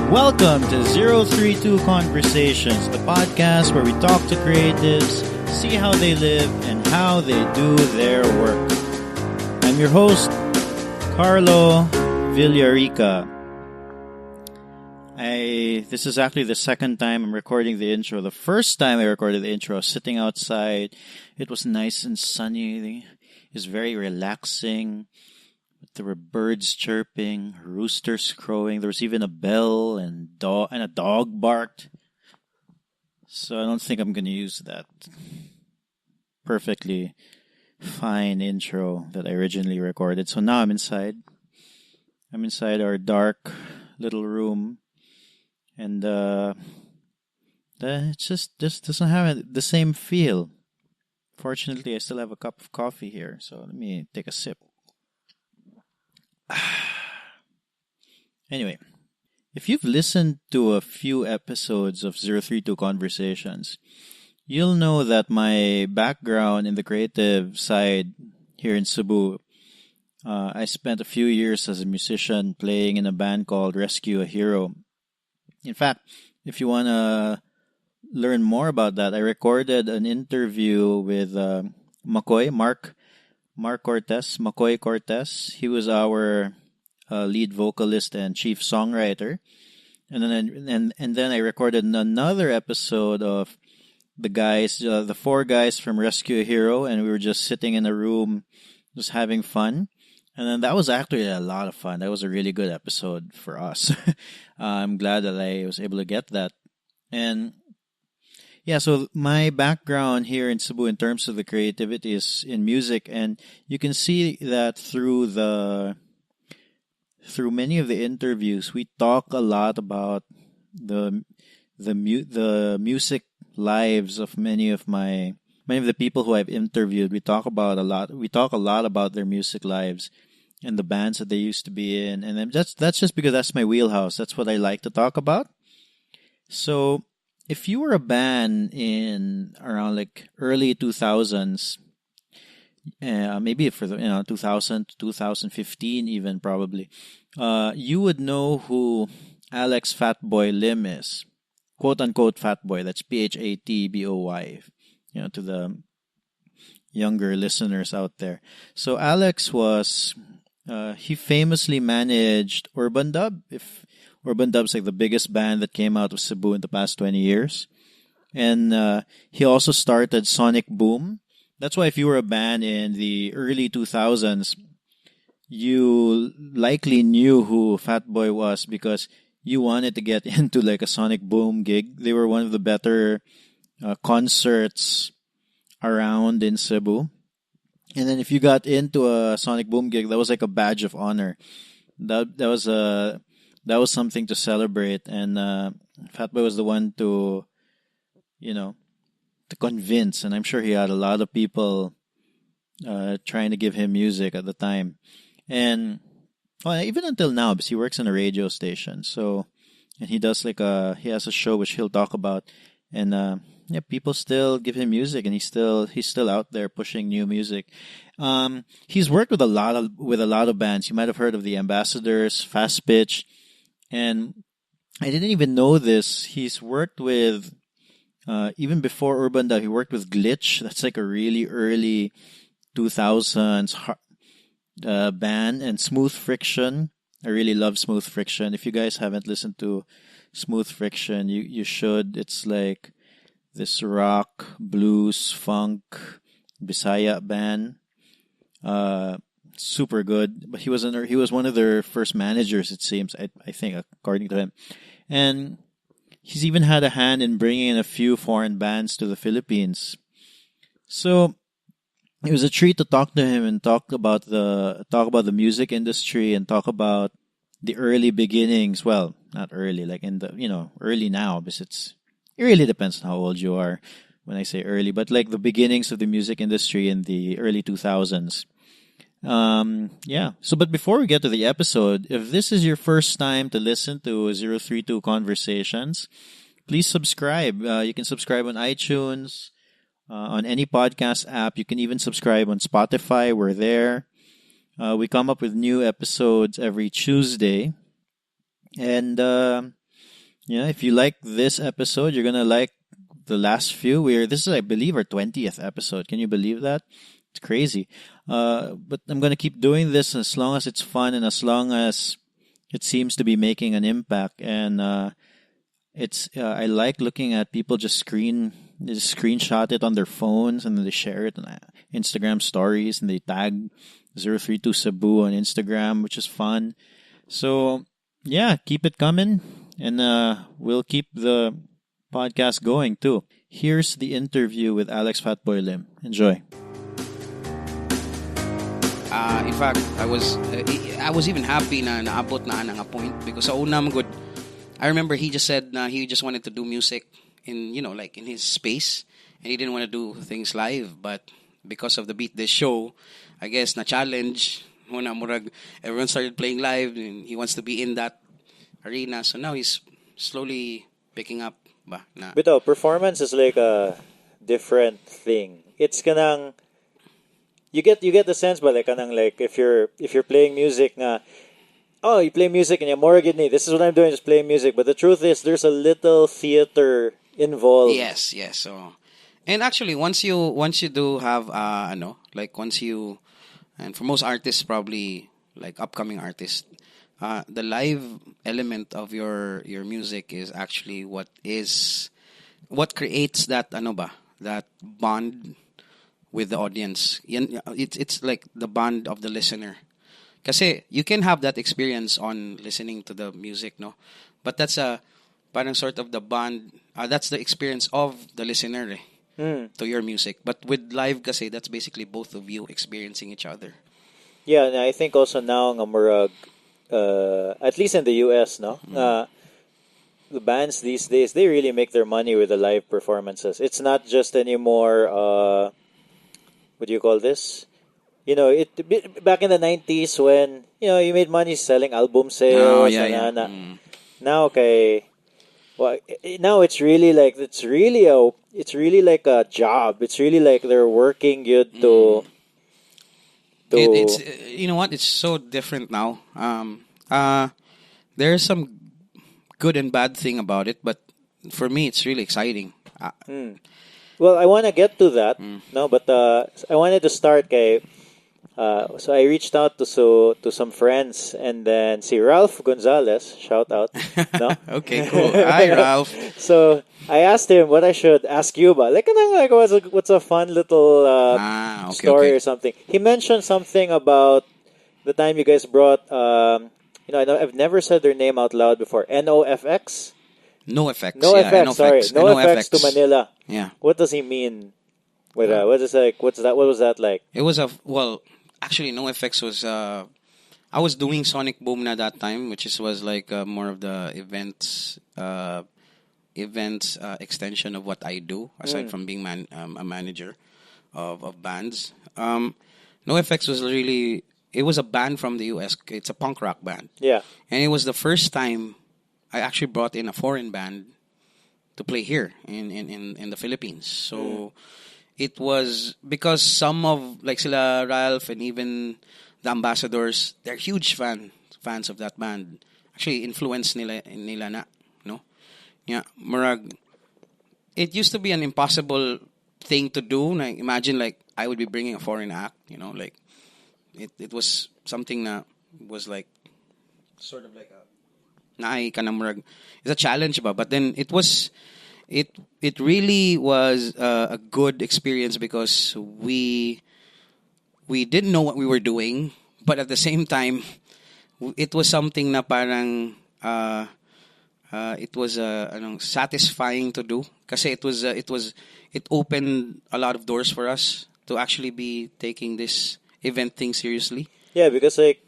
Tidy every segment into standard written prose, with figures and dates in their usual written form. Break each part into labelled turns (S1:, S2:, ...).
S1: Welcome to 032 Conversations, the podcast where we talk to creatives, see how they live, and how they do their work. I'm your host, Carlo Villarica. This is actually the second time I'm recording the intro. The first time I recorded the intro, I was sitting outside. It was nice and sunny. It was very relaxing. There were birds chirping, roosters crowing. There was even a bell and a dog barked. So I don't think I'm going to use that perfectly fine intro that I originally recorded. So now I'm inside. I'm inside our dark little room. And it just doesn't have the same feel. Fortunately, I still have a cup of coffee here. So let me take a sip. Anyway, if you've listened to a few episodes of 032 Conversations, you'll know that my background in the creative side here in Cebu, I spent a few years as a musician playing in a band called Rescue a Hero. In fact, if you want to learn more about that, I recorded an interview with Mark Cortez, McCoy Cortez. He was our lead vocalist and chief songwriter. And then I recorded another episode of the four guys from Rescue a Hero, and we were just sitting in a room just having fun. And then that was actually a lot of fun. That was a really good episode for us. I'm glad that I was able to get that. And yeah, so my background here in Cebu in terms of the creativity is in music, and you can see that through many of the interviews, we talk a lot about the music lives of many of the people who I've interviewed. We talk a lot about their music lives and the bands that they used to be in, and then that's just because that's my wheelhouse. That's what I like to talk about. So if you were a band in around like early 2000s, maybe for the 2000 to 2015 even probably, you would know who Alex Phatboy Lim is, quote unquote Phatboy. That's Phatboy. To the younger listeners out there. So Alex was he famously managed Urban Dub. If Urban Dub's like the biggest band that came out of Cebu in the past 20 years. And he also started Sonic Boom. That's why if you were a band in the early 2000s, you likely knew who Phatboy was because you wanted to get into like a Sonic Boom gig. They were one of the better concerts around in Cebu. And then if you got into a Sonic Boom gig, that was like a badge of honor. That was something to celebrate, and Phatboy was the one to convince, and I'm sure he had a lot of people trying to give him music at the time, and even until now, because he works in a radio station, and he does he has a show which he'll talk about, and people still give him music, and he's still out there pushing new music. He's worked with a lot of bands. You might have heard of the Ambassadors, Fast Pitch. And I didn't even know this. He's worked with, even before Urban Dub, he worked with Glitch. That's like a really early 2000s band. And Smooth Friction. I really love Smooth Friction. If you guys haven't listened to Smooth Friction, you should. It's like this rock, blues, funk, Bisaya band. Super good, but he was one of their first managers, it seems. I think, according to him, and he's even had a hand in bringing in a few foreign bands to the Philippines. So it was a treat to talk to him and talk about the music industry and talk about the early beginnings. Well, not early, like in the early now, because it really depends on how old you are when I say early, but like the beginnings of the music industry in the early 2000s. But before we get to the episode, if this is your first time to listen to 032 Conversations, please subscribe. You can subscribe on iTunes, on any podcast app. You can even subscribe on Spotify. We're there. We come up with new episodes every Tuesday. And Yeah, if you like this episode, you're gonna like the last few. This is, I believe, our 20th episode. Can you believe that? It's crazy. But I'm gonna keep doing this as long as it's fun and as long as it seems to be making an impact. And I like looking at people they just screenshot it on their phones and then they share it on Instagram stories and they tag 032 Cebu on Instagram, which is fun. So yeah, keep it coming, and we'll keep the podcast going too. Here's the interview with Alex Phatboy Lim. Enjoy.
S2: In fact, I was even happy na naabot na nga point because sa una good. I remember he just said he just wanted to do music in like in his space and he didn't want to do things live, but because of the Beat This show, I guess na challenge muna murag everyone started playing live and he wants to be in that arena, so now he's slowly picking up ba na.
S3: But performance is like a different thing. It's kanang you get the sense, but like kanang like if you're playing music na, oh, you play music and you're more good. This is what I'm doing, just playing music. But the truth is, there's a little theater involved.
S2: Yes. So, and actually, once you do have like once you, and for most artists, probably like upcoming artists, the live element of your music is actually what creates that that bond with the audience. It's like the bond of the listener. Kasi you can have that experience on listening to the music, no? But that's parang sort of the bond. That's the experience of the listener to your music. But with live kasi, that's basically both of you experiencing each other.
S3: Yeah, and I think also now nga murag, at least in the US, no? The bands these days, they really make their money with the live performances. It's not just anymore, what do you call this? Back in the 90s when, you made money selling album sales.
S2: Oh, yeah.
S3: Now, now it's really like a job. It's really like they're working you to.
S2: It's you know what? It's so different now. There's some good and bad thing about it, but for me, it's really exciting.
S3: Well, I want to get to that, no, but I wanted to start, so I reached out to some friends, and then see Ralph Gonzalez, shout out, no?
S2: Okay, cool. Hi, Ralph.
S3: So I asked him what I should ask you about, like what's a fun little story or something. He mentioned something about the time you guys brought, I've never said their name out loud before. NOFX.
S2: No effects.
S3: No
S2: yeah,
S3: effects. Sorry, no effects to Manila.
S2: Yeah.
S3: What does he mean? What is like? What's that? What was that like?
S2: It was actually, No Effects was. I was doing Sonic Boom at that time, which was like more of the events extension of what I do, aside from being a manager of bands. No Effects was really. It was a band from the US. It's a punk rock band.
S3: Yeah.
S2: And it was the first time I actually brought in a foreign band to play here in the Philippines. So it was because some of like sila Ralph and even the ambassadors, they're huge fans of that band. Actually, influence nila na, no? Yeah, murag. It used to be an impossible thing to do. Like imagine like I would be bringing a foreign act, like it was something that was like sort of like a it's a challenge ba, but then it really was a good experience because we didn't know what we were doing, but at the same time it was something na parang it was satisfying to do kasi it opened a lot of doors for us to actually be taking this event thing seriously.
S3: Yeah, because like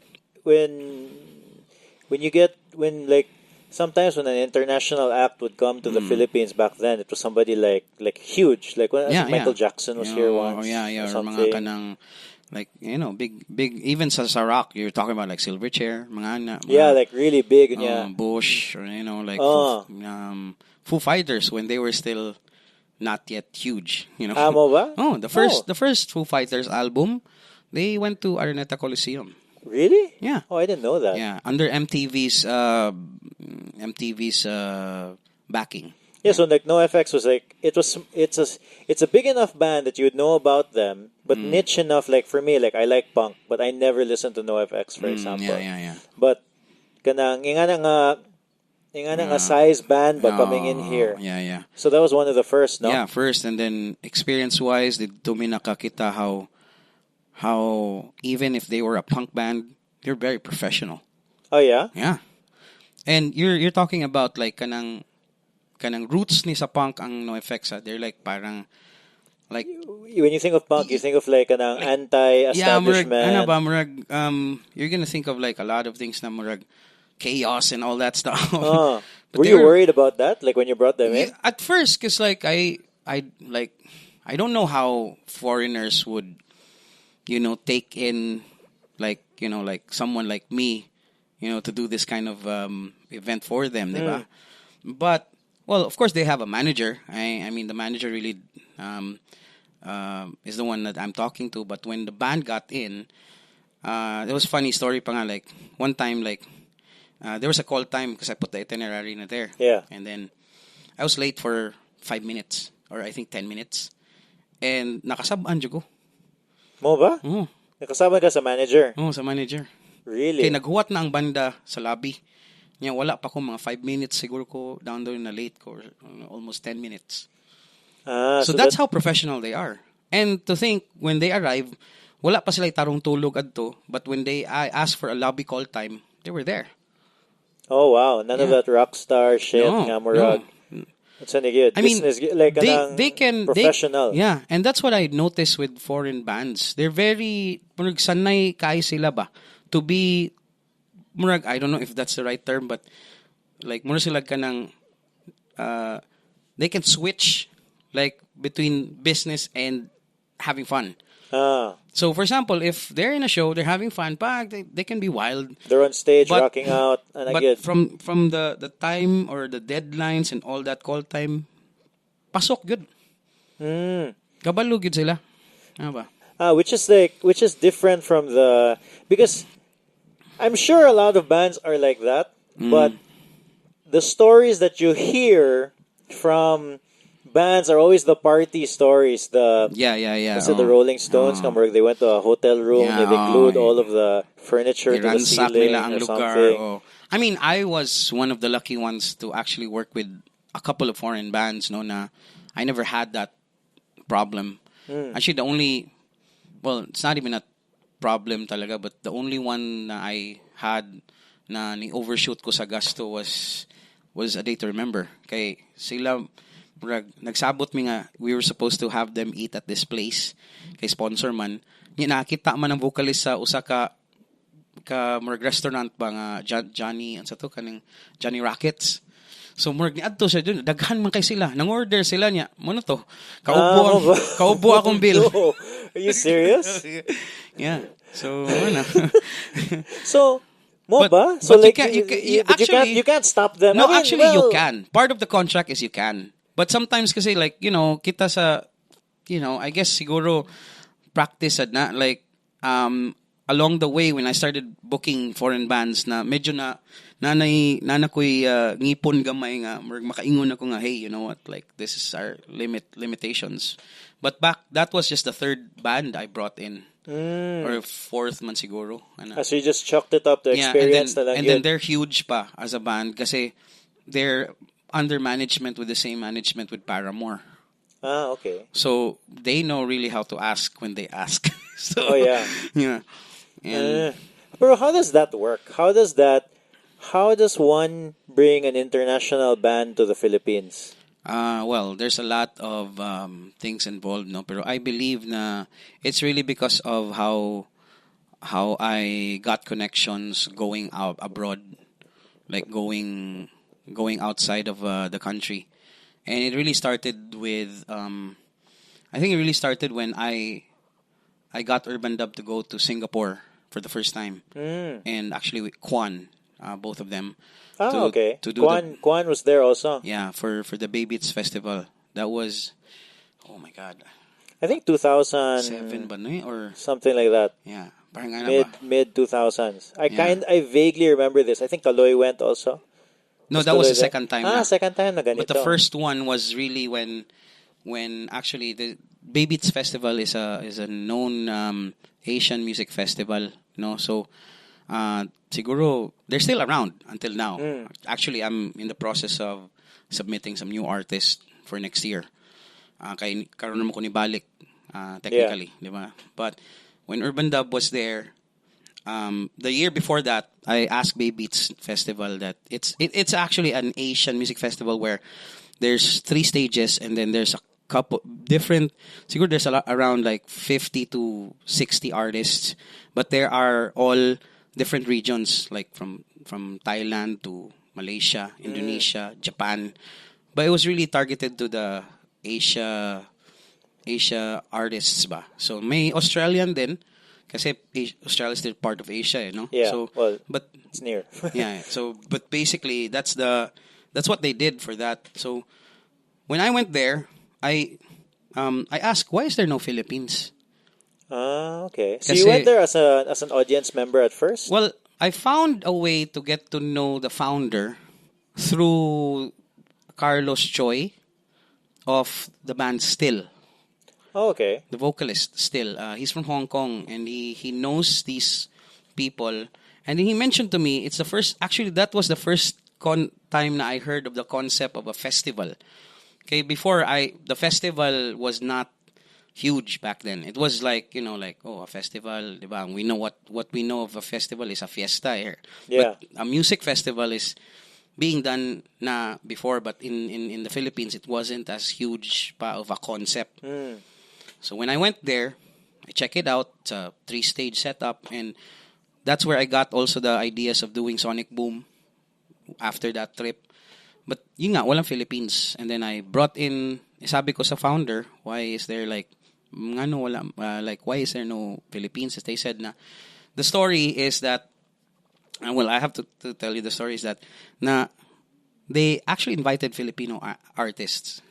S3: sometimes when an international act would come to the Philippines back then, it was somebody like huge, like when Michael Jackson was here once.
S2: Or
S3: something.
S2: mga kanang like big even sa rock you're talking about like Silverchair, mga
S3: like really big,
S2: Bush, or Foo Fighters when they were still not yet huge,
S3: Amo ba?
S2: the first Foo Fighters album, they went to Araneta Coliseum.
S3: Really?
S2: Yeah.
S3: Oh, I didn't know that.
S2: Yeah, under MTV's backing.
S3: Yeah, so like NoFX was like it's a big enough band that you would know about them, but niche enough. Like for me, like I like punk, but I never listened to NoFX, for example.
S2: Yeah.
S3: But kanang inga na nga size band ba coming in here.
S2: Yeah.
S3: So that was one of the first, no?
S2: Yeah, first, and then experience-wise, dito mi nakakita how even if they were a punk band, they're very professional.
S3: Oh yeah.
S2: Yeah. And you're talking about like kanang roots ni sa punk ang NoFX. They're like parang like
S3: When you think of punk, you think of like kanang anti-establishment.
S2: Yeah, murag, you're gonna think of like a lot of things na murag chaos and all that stuff.
S3: Oh.
S2: But
S3: Were you worried about that? Like when you brought them in?
S2: Yeah, at first, cause like I don't know how foreigners would, take in like someone like me, to do this kind of event for them, diba? But well, of course they have a manager. I mean the manager really is the one that I'm talking to. But when the band got in, there was a funny story pa nga, like one time like there was a call time because I put the itinerary na there.
S3: Yeah.
S2: And then I was late for 5 minutes or I think 10 minutes. And nakasabaan dyan ko.
S3: Mo ba?
S2: Oo.
S3: Nakasama ka sa manager?
S2: Oo, sa manager.
S3: Really?
S2: Kaya naghuwat na ang banda sa lobby. Nga wala pa ko mga 5 minutes siguro ko down doon na late ko or almost 10 minutes.
S3: Ah,
S2: So that's how professional they are. And to think when they arrive, wala pa sila tarong tulog adto, but when they asked for a lobby call time, they were there.
S3: Oh wow, none of that rock star shit nga murag. It's any good.
S2: I mean,
S3: business, like
S2: they can
S3: professional.
S2: Yeah, and that's what I noticed with foreign bands. They're very murag sanay kay sila ba to be murag, I don't know if that's the right term, but like murag sila kanang they can switch like between business and having fun.
S3: Ah,
S2: So, for example, if they're in a show, they're having fun, they can be wild.
S3: they're on stage
S2: But-
S3: rocking out, and I
S2: But
S3: get.
S2: from the time or the deadlines and all that call time, pasok good. Kabalo good sila. Ano ba?
S3: Which is different from because I'm sure a lot of bands are like that, but the stories that you hear from bands are always the party stories.
S2: Yeah.
S3: So the Rolling Stones, they went to a hotel room,
S2: Yeah,
S3: they glued all of the furniture to the
S2: Iransak
S3: ceiling
S2: nila ang
S3: or
S2: lugar.
S3: something.
S2: I mean, I was one of the lucky ones to actually work with a couple of foreign bands, no, na I never had that problem. Actually, it's not even a problem talaga, but the only one na I had na ni overshoot ko sa gasto was A Day to Remember. Kay sila nagsabot mi nga we were supposed to have them eat at this place kay sponsor man. Nakita man ang vocalist sa usa ka restaurant ba nga Johnny Johnny Rockets. So murag niadto siya dun, daghan man kay sila. Nang-order sila niya. Mono to? Kaubo akong bill.
S3: No. Are you serious?
S2: Yeah. So ano.
S3: So, mo
S2: But-
S3: ba? So
S2: but
S3: like
S2: you
S3: you can't stop them.
S2: No,
S3: I mean,
S2: actually
S3: well,
S2: you can. Part of the contract is you can. But sometimes kasi like, kita sa I guess siguro practice na like along the way when I started booking foreign bands na medyo na ko'y ngipon gamay nga makaingon ako nga, hey, you know what, like this is our limitations. But that was just the third band I brought in. Or fourth man siguro.
S3: So you just chucked it up to experience na lang
S2: and
S3: yun.
S2: then they're huge pa as a band kasi they're under management with the same management with Paramore.
S3: Ah, okay.
S2: So they know really how to ask when they ask. So,
S3: Oh, yeah.
S2: Yeah. And
S3: Pero how does that work? How does one bring an international band to the Philippines?
S2: well, there's a lot of things involved, no. Pero I believe na it's really because of how I got connections going out abroad, like going outside of the country, and it really started with I think it really started when I got Urban Dub to go to Singapore for the first time, and actually with Kwan, both of them.
S3: Okay.
S2: To do
S3: Kwan was there also.
S2: Yeah, for the Baby It's Festival. That was, oh my God,
S3: I think 2007
S2: 7 ba na or
S3: something like that.
S2: yeah. Parang ano ba?
S3: Mid 2000s.
S2: Yeah.
S3: I vaguely remember this. I think Kaloy went also.
S2: No,
S3: Was
S2: that was
S3: Kaloy
S2: the
S3: there?
S2: second time na.
S3: Second time na
S2: But the
S3: ganito.
S2: first one was really when actually the Baybits Festival is a known Asian music festival, no? So siguro they're still around until now. Actually, I'm in the process of submitting some new artists for next year. Kay karon naman ko ni balik technically, di ba? But when Urban Dub was there, the year before that, I asked Baybits Festival that it's actually an Asian music festival where there's 3 stages and then there's a couple different. Siguro there's around like 50 to 60 artists, but there are all different regions like from Thailand to Malaysia, Indonesia, Japan. But it was really targeted to the Asia artists ba. So may Australian din kasi Australia is still part of Asia, you know.
S3: Yeah.
S2: So
S3: well,
S2: but
S3: it's near.
S2: yeah, so but basically that's what they did for that. So when I went there, I asked why is there no Philippines?
S3: Okay. So
S2: Kasi,
S3: you went there as an audience member at first?
S2: Well, I found a way to get to know the founder through Carlos Choi of the band Still.
S3: Oh, okay.
S2: The vocalist Still. He's from Hong Kong and he knows these people. And he mentioned to me, it's the first, actually that was the first time na I heard of the concept of a festival. Okay, before the festival was not huge back then. It was like, a festival, diba? We know what we know of a festival is a fiesta here.
S3: Yeah.
S2: But a music festival is being done na before, but in the Philippines, it wasn't as huge pa of a concept. So when I went there, I checked it out. It's a 3-stage setup, and that's where I got also the ideas of doing Sonic Boom after that trip. But yun nga, walang Philippines. And then I brought in, sabi ko sa founder, why is there why is there no Philippines? They said na, the story is that, I have to tell you the story is that, na, they actually invited Filipino artists.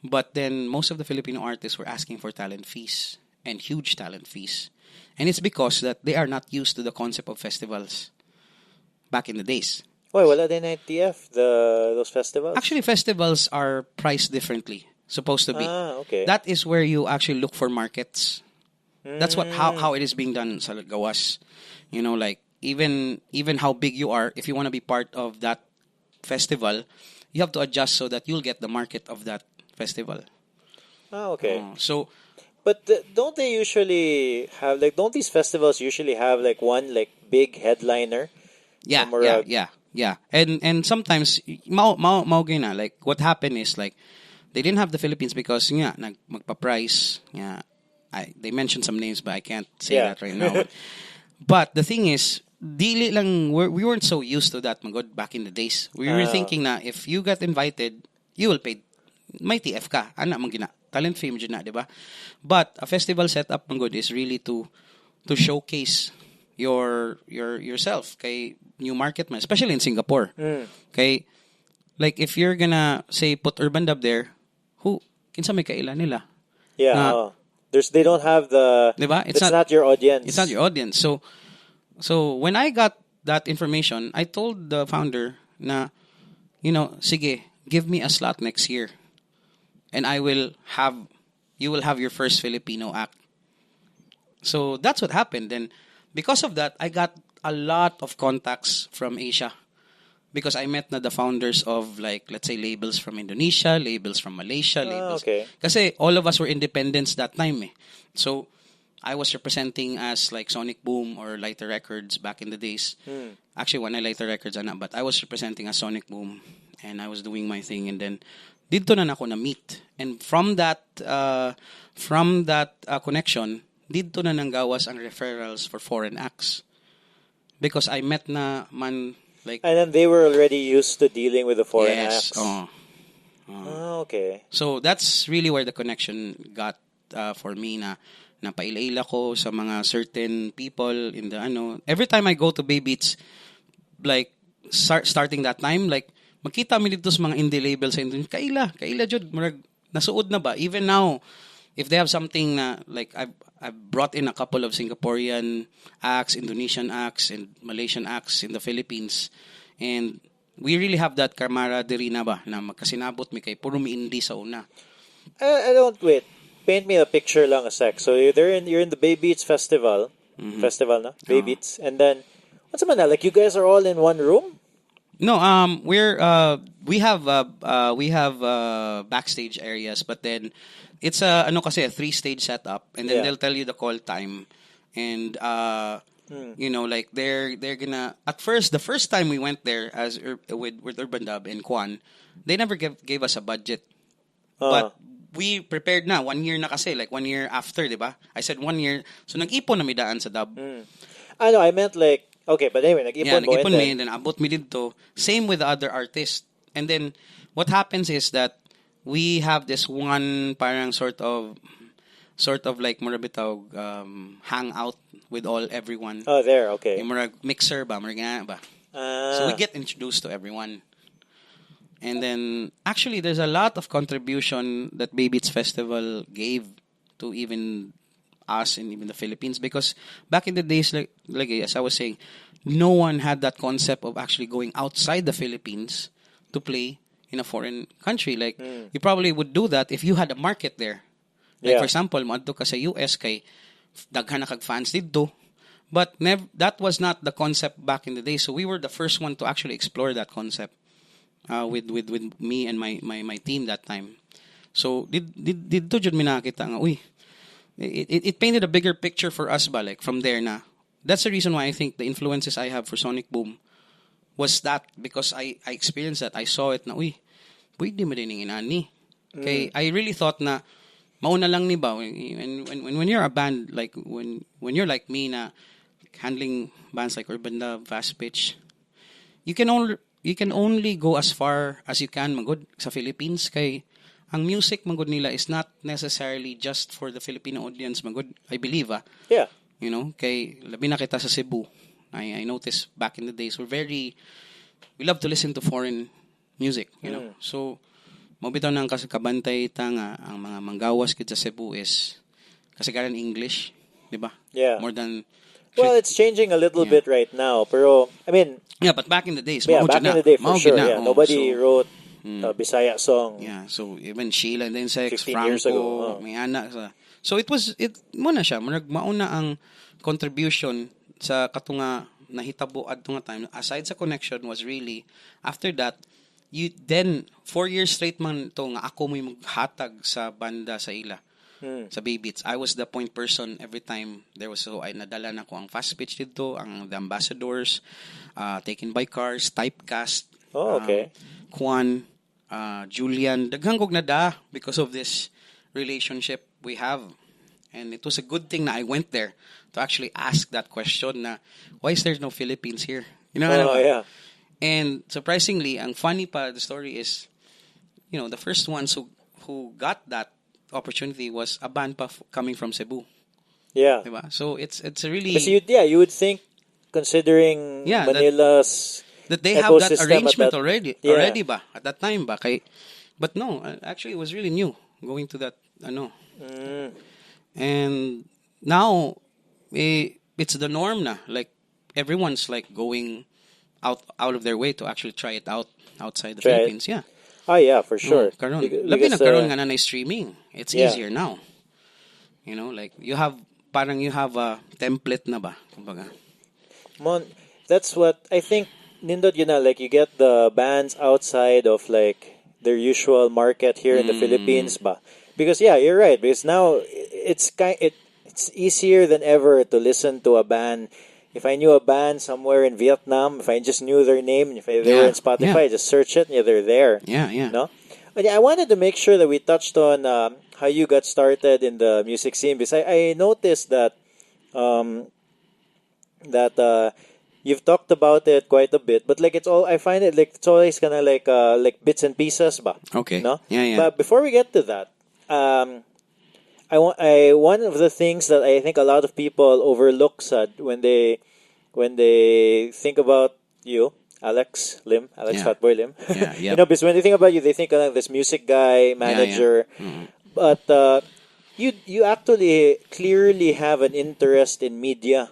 S2: But then most of the Filipino artists were asking for talent fees and huge talent fees. And it's because that they are not used to the concept of festivals back in the days.
S3: Why, wala din na TF, those festivals?
S2: Actually, festivals are priced differently, supposed to be.
S3: Okay.
S2: That is where you actually look for markets. That's how it is being done sa gawas. Like even how big you are, if you want to be part of that festival, you have to adjust so that you'll get the market of that festival.
S3: Okay.
S2: But
S3: don't they usually have don't these festivals usually have one big headliner?
S2: Yeah. And sometimes mao na, like what happened is like they didn't have the Philippines because nga magpa-price. Yeah. They mentioned some names but I can't say that right now. But the thing is, dili lang we weren't so used to that magod back in the days. We were thinking na if you got invited, you will pay may TF ka. Ana man gina. Talent fee mo na, di ba? But a festival setup magod is really to showcase yourself kay new market man, especially in Singapore. Okay, like if you're gonna say put Urban Dub there, who kinsa may kaila nila?
S3: Yeah, they don't have the.
S2: Diba?
S3: It's not your audience.
S2: It's not your audience. So when I got that information, I told the founder na, sige, give me a slot next year, and you will have your first Filipino act. So that's what happened. And because of that, I got a lot of contacts from Asia. Because I met na the founders of let's say labels from Indonesia, labels from Malaysia, labels.
S3: Okay.
S2: Kasi all of us were independents that time eh. So I was representing as Sonic Boom or Lighter Records back in the days. Actually, when I Lighter Records, but I was representing as Sonic Boom and I was doing my thing, and then dito na ako na meet. And from that connection, dito na nanggawas ang referrals for foreign acts. Because I met na man and
S3: then they were already used to dealing with the foreign acts. Okay.
S2: So that's really where the connection got for me na napailaila ko sa mga certain people in the every time I go to Baybits, starting that time, magkita mi dito sa mga indie labels sa Indonesia, kaila jud murag nasuod na ba even now if they have something na, like I've brought in a couple of Singaporean acts, Indonesian acts, and Malaysian acts in the Philippines, and we really have that camaraderie na ba na magkasinabot mi kay puro mi indie sa una.
S3: I don't wait. Paint me a picture lang a sec. So you're in the Bay Beats Festival. Festival na? Bay Beats. And then what's the like you guys are all in one room?
S2: No, we have backstage areas, but then it's a 3-stage setup, and then they'll tell you the call time, and like they're gonna the first time we went there as with Urban Dub and Kwan, they never gave us a budget, but we prepared na 1 year na kasi, like 1 year after, diba? I said 1 year, so nag-ipon na mi daan sa dub.
S3: I know, I meant like, okay, but anyway, nag-ipon mo.
S2: Nag-ipon mi, and then abot mi dito. Same with the other artists. And then, what happens is that we have this one parang sort of like murabitaw hangout with everyone.
S3: Oh, there, okay.
S2: Yung murag mixer ba, murag ba. So we get introduced to everyone. And then, actually, there's a lot of contribution that Bay Beats Festival gave to even us and even the Philippines, because back in the days, like as I was saying, no one had that concept of actually going outside the Philippines to play in a foreign country. Like, you probably would do that if you had a market there. Like, for example, maadto ka sa US kay daghan na kag fans dito. But that was not the concept back in the day. So we were the first one to actually explore that concept with me and my team that time. So dito jud mi nakita nga it painted a bigger picture for us ba, like from there na. That's the reason why I think the influences I have for Sonic Boom was that, because I experienced that. I saw it na, pwede mo din inani. Okay, I really thought na, mauna lang ni ba, when you're a band, like, when you're like me na, handling bands like Urban Dub, Fast Pitch, you can only go as far as you can, magod, sa Philippines, kay, ang music, magod nila, is not necessarily just for the Filipino audience, magod, I believe,
S3: Yeah.
S2: You know, kay labi na kita sa Cebu. I noticed back in the days we love to listen to foreign music, you know. So mabitaw nang kabantay ta nga ang mga manggawas kid sa Cebu is kasagaran English, di ba?
S3: Yeah.
S2: More than
S3: well, it's changing a little bit right now, pero I mean,
S2: yeah, but back in the days,
S3: back in the day for sure.
S2: Na,
S3: yeah, nobody wrote a Bisaya song.
S2: Yeah, so even Sheila and then Sex,
S3: 15 years ago.
S2: may anak sa. So it muna siya, mauna ang contribution sa katunga nahitabo adto nga time, aside sa connection, was really after that you then 4 years straight man to nga ako mo maghatag sa banda sa ila. Sa Bay Beats, I was the point person every time there was, so ay nadala na ko ang Fast Pitch dito, ang The Ambassadors, Taken by Cars, Typecast, Kwan, Julian, daghang kog nada because of this relationship we have. And it was a good thing na I went there to actually ask that question na, why is there no Philippines here? You know?
S3: Yeah.
S2: And surprisingly, ang funny pa the story is, you know, the first ones who got that opportunity was a band pa coming from Cebu.
S3: Yeah.
S2: Diba? So it's a really...
S3: Kasi you would think, considering Manila's
S2: that they have that arrangement already ba? At that time ba? But no, actually it was really new going to that, And now, it's the norm na. Like, everyone's like going out of their way to actually try it out outside the Philippines. Yeah.
S3: Oh, yeah, for sure.
S2: Karon. Labi na karon nga na streaming. It's easier now. You know, like, you have a template na ba? Kumbaga.
S3: That's what I think, nindot yun na, like, you get the bands outside of, like, their usual market here in the Philippines ba? Because you're right. Because now it's easier than ever to listen to a band. If I knew a band somewhere in Vietnam, if I just knew their name, if they were in Spotify, just search it, and they're there.
S2: Yeah.
S3: No, but I wanted to make sure that we touched on how you got started in the music scene, because I noticed that you've talked about it quite a bit, but like I find it like it's always kind of like bits and pieces, ba?
S2: Okay.
S3: No.
S2: Yeah.
S3: But before we get to that, one of the things that I think a lot of people overlook, Sad, when they think about you, Alex Phatboy Lim.
S2: Yeah.
S3: You know, because when they think about you, they think of this music guy, manager.
S2: Yeah.
S3: But you actually clearly have an interest in media,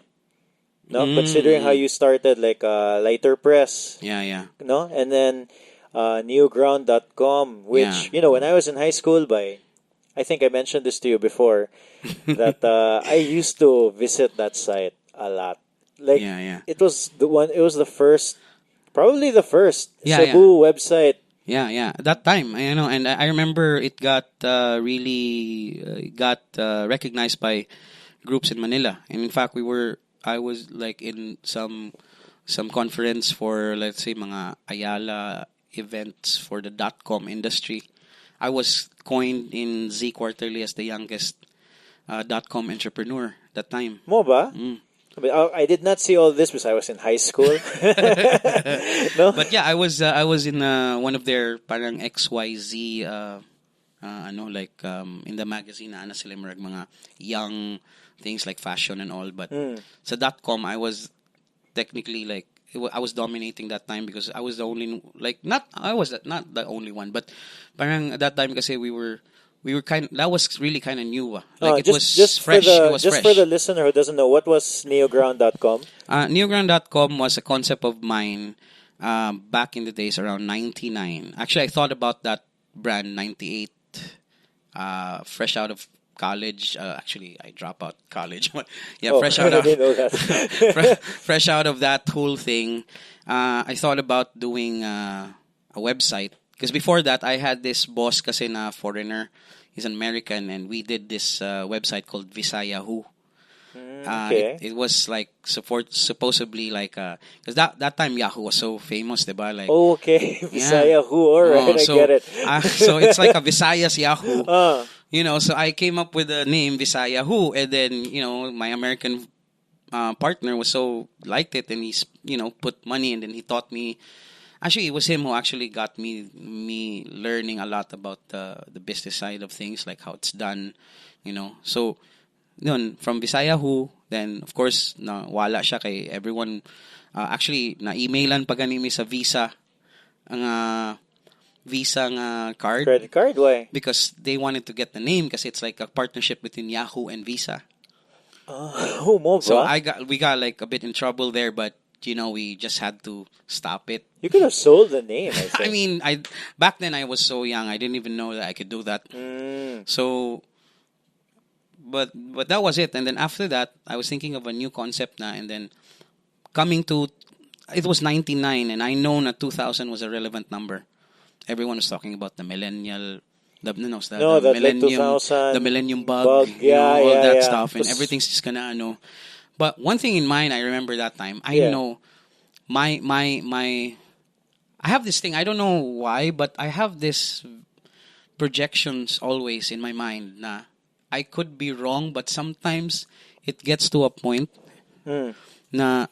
S3: no? Considering how you started like lighter press,
S2: Yeah.
S3: no, and then newground.com, which
S2: Yeah.
S3: when I was in high school, I think I mentioned this to you before that I used to visit that site a lot. Like
S2: Yeah.
S3: it was the first, probably the first
S2: Yeah.
S3: Cebu website.
S2: Yeah. That time, and I remember it got got recognized by groups in Manila. And in fact, I was like in some conference for, let's say, mga Ayala events for the .com industry. I was coined in Z Quarterly as the youngest .com entrepreneur that time.
S3: Mo ba?
S2: Mm.
S3: But I did not see all this because I was in high school. No?
S2: But yeah, I was in one of their parang XYZ like in the magazine na sila marag mga young things like fashion and all, but sa .com I was technically like I was dominating that time because I was the only, like, not the only one, but parang at that time kasi we were kind, that was really kind of new, like it was fresh. It was
S3: just
S2: fresh.
S3: for the listener who doesn't know, what was neoground.com?
S2: Neoground.com was a concept of mine back in the days around 99. Actually, I thought about that brand 98, fresh out of college. Actually, I dropped out college. Yeah, fresh out
S3: I
S2: of
S3: didn't know that.
S2: fresh out of that whole thing. I thought about doing a website because before that I had this boss kasi na foreigner. He's an American, and we did this website called Visaya Who.
S3: Okay.
S2: It was like supposedly like because that time Yahoo was so famous, diba? Like
S3: Okay, Visaya Who. All right, I get it.
S2: So it's like a Visayas Yahoo.
S3: Uh,
S2: So I came up with the name Visaya Who, and then my American partner was so liked it, and he's put money, and then he taught me. Actually, it was him who actually got me learning a lot about the business side of things, like how it's done, So, yun, from Visaya Who, then of course na wala siya kay everyone. Actually, na-emailan pa ganimi sa Visa ang Visa nga card.
S3: credit card, why?
S2: Because they wanted to get the name because it's like a partnership between Yahoo and Visa.
S3: Mo
S2: So
S3: ba?
S2: we got like a bit in trouble there, but we just had to stop it.
S3: You could have sold the name, I think.
S2: I mean, back then I was so young, I didn't even know that I could do that. So, but that was it. And then after that, I was thinking of a new concept na, and then coming to, it was 99, and I know that 2000 was a relevant number. Everyone was talking about the millennial, the millennium,
S3: 2000
S2: the millennium bug,
S3: yeah,
S2: all
S3: yeah,
S2: that
S3: yeah.
S2: stuff, and everything's just gonna But one thing in mind, I remember that time. I know my I have this thing. I don't know why, but I have this projections always in my mind. Na I could be wrong, but sometimes it gets to a point na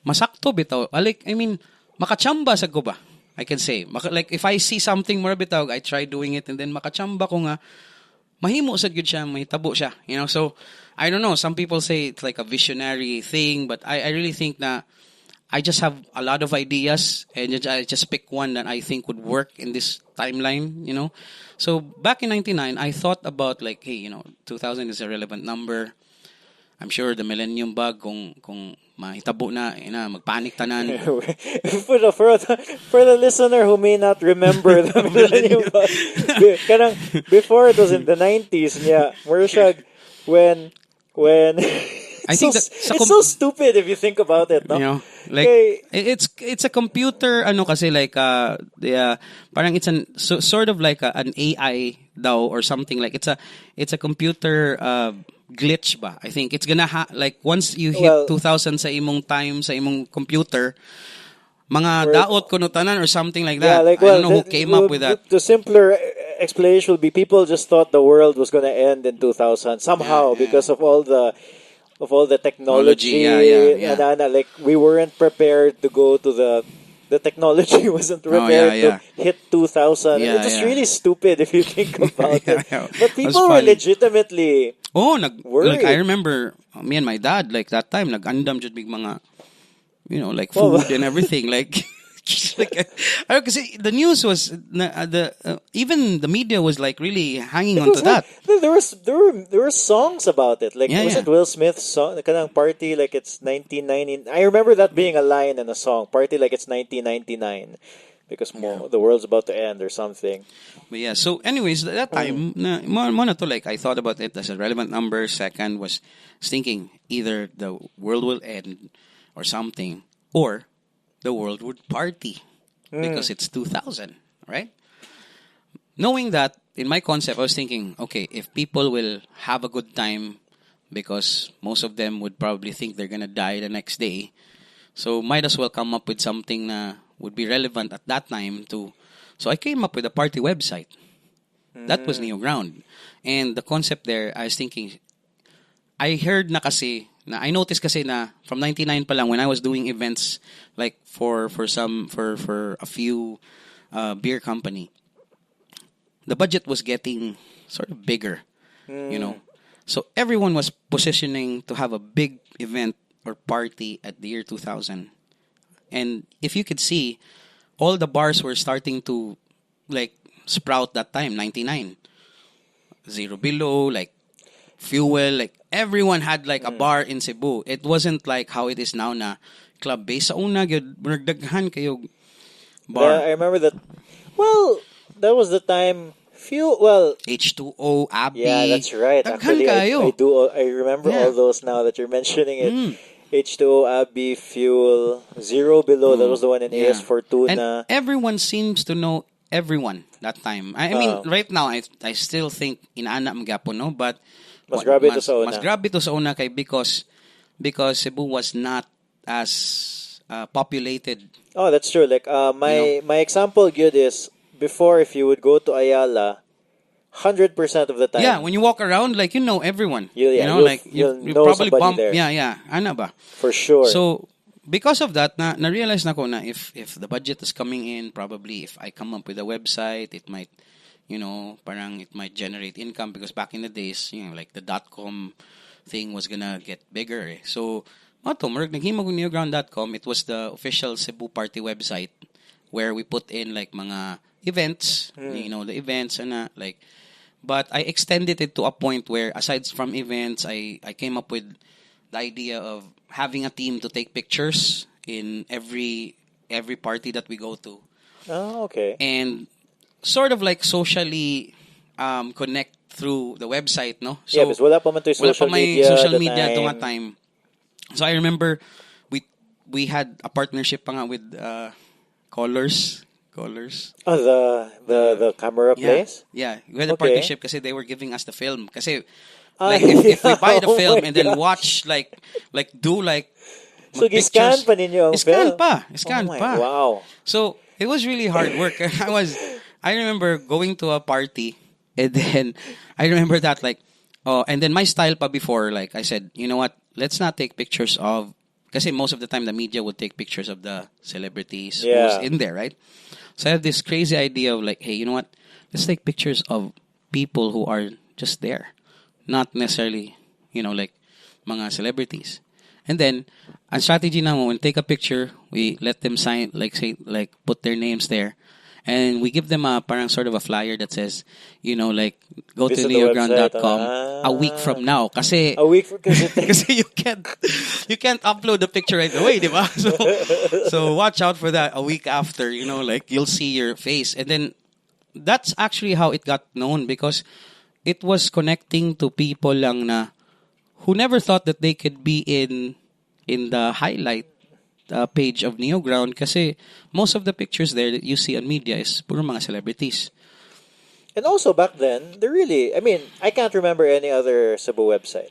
S2: masakto bitaw. Like, I mean, makachamba sa ko ba? I can say. Like, if I see something more bitaw, I try doing it, and then makachamba ko nga, mahimo sa gyud siya, mahitabo siya. So, I don't know. Some people say it's like a visionary thing, but I really think na I just have a lot of ideas, and I just pick one that I think would work in this timeline, So back in 99, I thought about like, hey, 2000 is a relevant number. I'm sure the millennium bug, kung mahitabo na, magpanic tanan.
S3: For the listener who may not remember the millennium bug, before it was in the 90s, when
S2: I think
S3: it's so stupid if you think about it, no?
S2: Like
S3: okay.
S2: it's a computer kasi like parang it's sort of like an AI daw or something, like it's a computer glitch ba. I think it's gonna like once you hit 2000 sa imong time sa imong computer, mga daot kuno tanan or something like that. I don't know who came up with that.
S3: The simpler explanation would be people just thought the world was going to end in 2000 somehow because of all the technology. Like we weren't prepared to go to the technology wasn't prepared to hit 2000. It was really stupid if you think about it. But people were legitimately worried.
S2: Like I remember me and my dad, like that time nag-andam jud big mga like food and everything, like like, because the news was even the media was like really hanging on to that.
S3: There were songs about it. Like
S2: Yeah,
S3: was
S2: yeah.
S3: it Will Smith's song? The kanang party like it's 1990. I remember that being a line in a song. Party like it's 1999 because the world's about to end or something.
S2: But yeah, so anyways, that time, mo na to, like, I thought about it as a relevant number. Second was thinking either the world will end or something, or the world would party because it's 2000, right? Knowing that, in my concept, I was thinking, okay, if people will have a good time because most of them would probably think they're gonna die the next day, so might as well come up with something na would be relevant at that time too. So I came up with a party website. That was Neo Ground. And the concept there, I was thinking, I heard na kasi, I noticed kasi na from 99 pa lang when I was doing events like for a few beer company, the budget was getting sort of bigger, you know. So everyone was positioning to have a big event or party at the year 2000. And if you could see, all the bars were starting to like sprout that time, 99. Zero Below, like Fuel, like everyone had like a bar in Cebu. It wasn't like how it is now na club base. Sa una, gyud, nagdaghan kayo bar.
S3: I remember that. Well, that was the time. Well,
S2: H2O, Abbey.
S3: yeah, that's right.
S2: Daghan
S3: Actually,
S2: kayo.
S3: I do. I remember
S2: Yeah.
S3: all those now that you're mentioning it. H2O, Abbey, Fuel, Zero Below. That was the one in
S2: Yeah.
S3: AS Fortuna.
S2: And everyone seems to know everyone that time. I mean, right now, I still think inaana magapo, no? But
S3: Mas grabe to sa una.
S2: Mas grabe to sa una kay because Cebu was not as populated.
S3: Oh, that's true. Like my example good is before if you would go to Ayala, 100% of the time.
S2: Yeah, when you walk around, like, you know everyone.
S3: Yeah,
S2: you know,
S3: you'll-
S2: like
S3: you'll
S2: you
S3: know
S2: probably
S3: somebody
S2: bump.
S3: there.
S2: Yeah. Ana ba?
S3: For sure.
S2: So because of that, na-realize na ko na if the budget is coming in, probably if I come up with a website, it might, you know, parang it might generate income because back in the days, you know, like the .com thing was gonna get bigger. Eh. So, mato, naghimog ng neoground.com. It was the official Cebu party website where we put in like mga events, you know, the events and like. But I extended it to a point where, aside from events, I came up with the idea of having a team to take pictures in every party that we go to.
S3: Oh, okay.
S2: And sort of like socially connect through the website, no? So,
S3: yeah, because wala pa man to
S2: wala
S3: social
S2: pa may
S3: media.
S2: social
S3: the
S2: media
S3: time.
S2: during time. So I remember we had a partnership pa nga with Colors.
S3: Oh, the camera place?
S2: Yeah, we had a
S3: Okay.
S2: partnership kasi they were giving us the film. Kasi
S3: Ah,
S2: like if we buy the
S3: oh
S2: film
S3: my
S2: and then
S3: gosh.
S2: watch like do like
S3: So, gi-scan pa ninyo ang film?
S2: Scan
S3: Oh my-
S2: pa.
S3: Wow.
S2: So it was really hard work. I remember going to a party and then I remember that like and then my style pa before, like I said, you know what, let's not take pictures of, kasi most of the time the media would take pictures of the celebrities
S3: Yeah.
S2: who's in there, right? So I have this crazy idea of like, hey, you know what, let's take pictures of people who are just there, not necessarily, you know, like mga celebrities. And then, ang strategy na mo, when take a picture, we let them sign, like say, like put their names there. And we give them a parang sort of a flyer that says, you know, like, go to
S3: Visit the
S2: neoground.com
S3: website.
S2: a week from now. Kasi,
S3: A week because
S2: kasi you can't upload the picture right away, di ba? So watch out for that a week after, you know, like, you'll see your face. And then, that's actually how it got known because it was connecting to people lang na who never thought that they could be in the highlight page of Neoground kasi most of the pictures there that you see on media is puro mga celebrities.
S3: And also back then, I mean, I can't remember any other Cebu website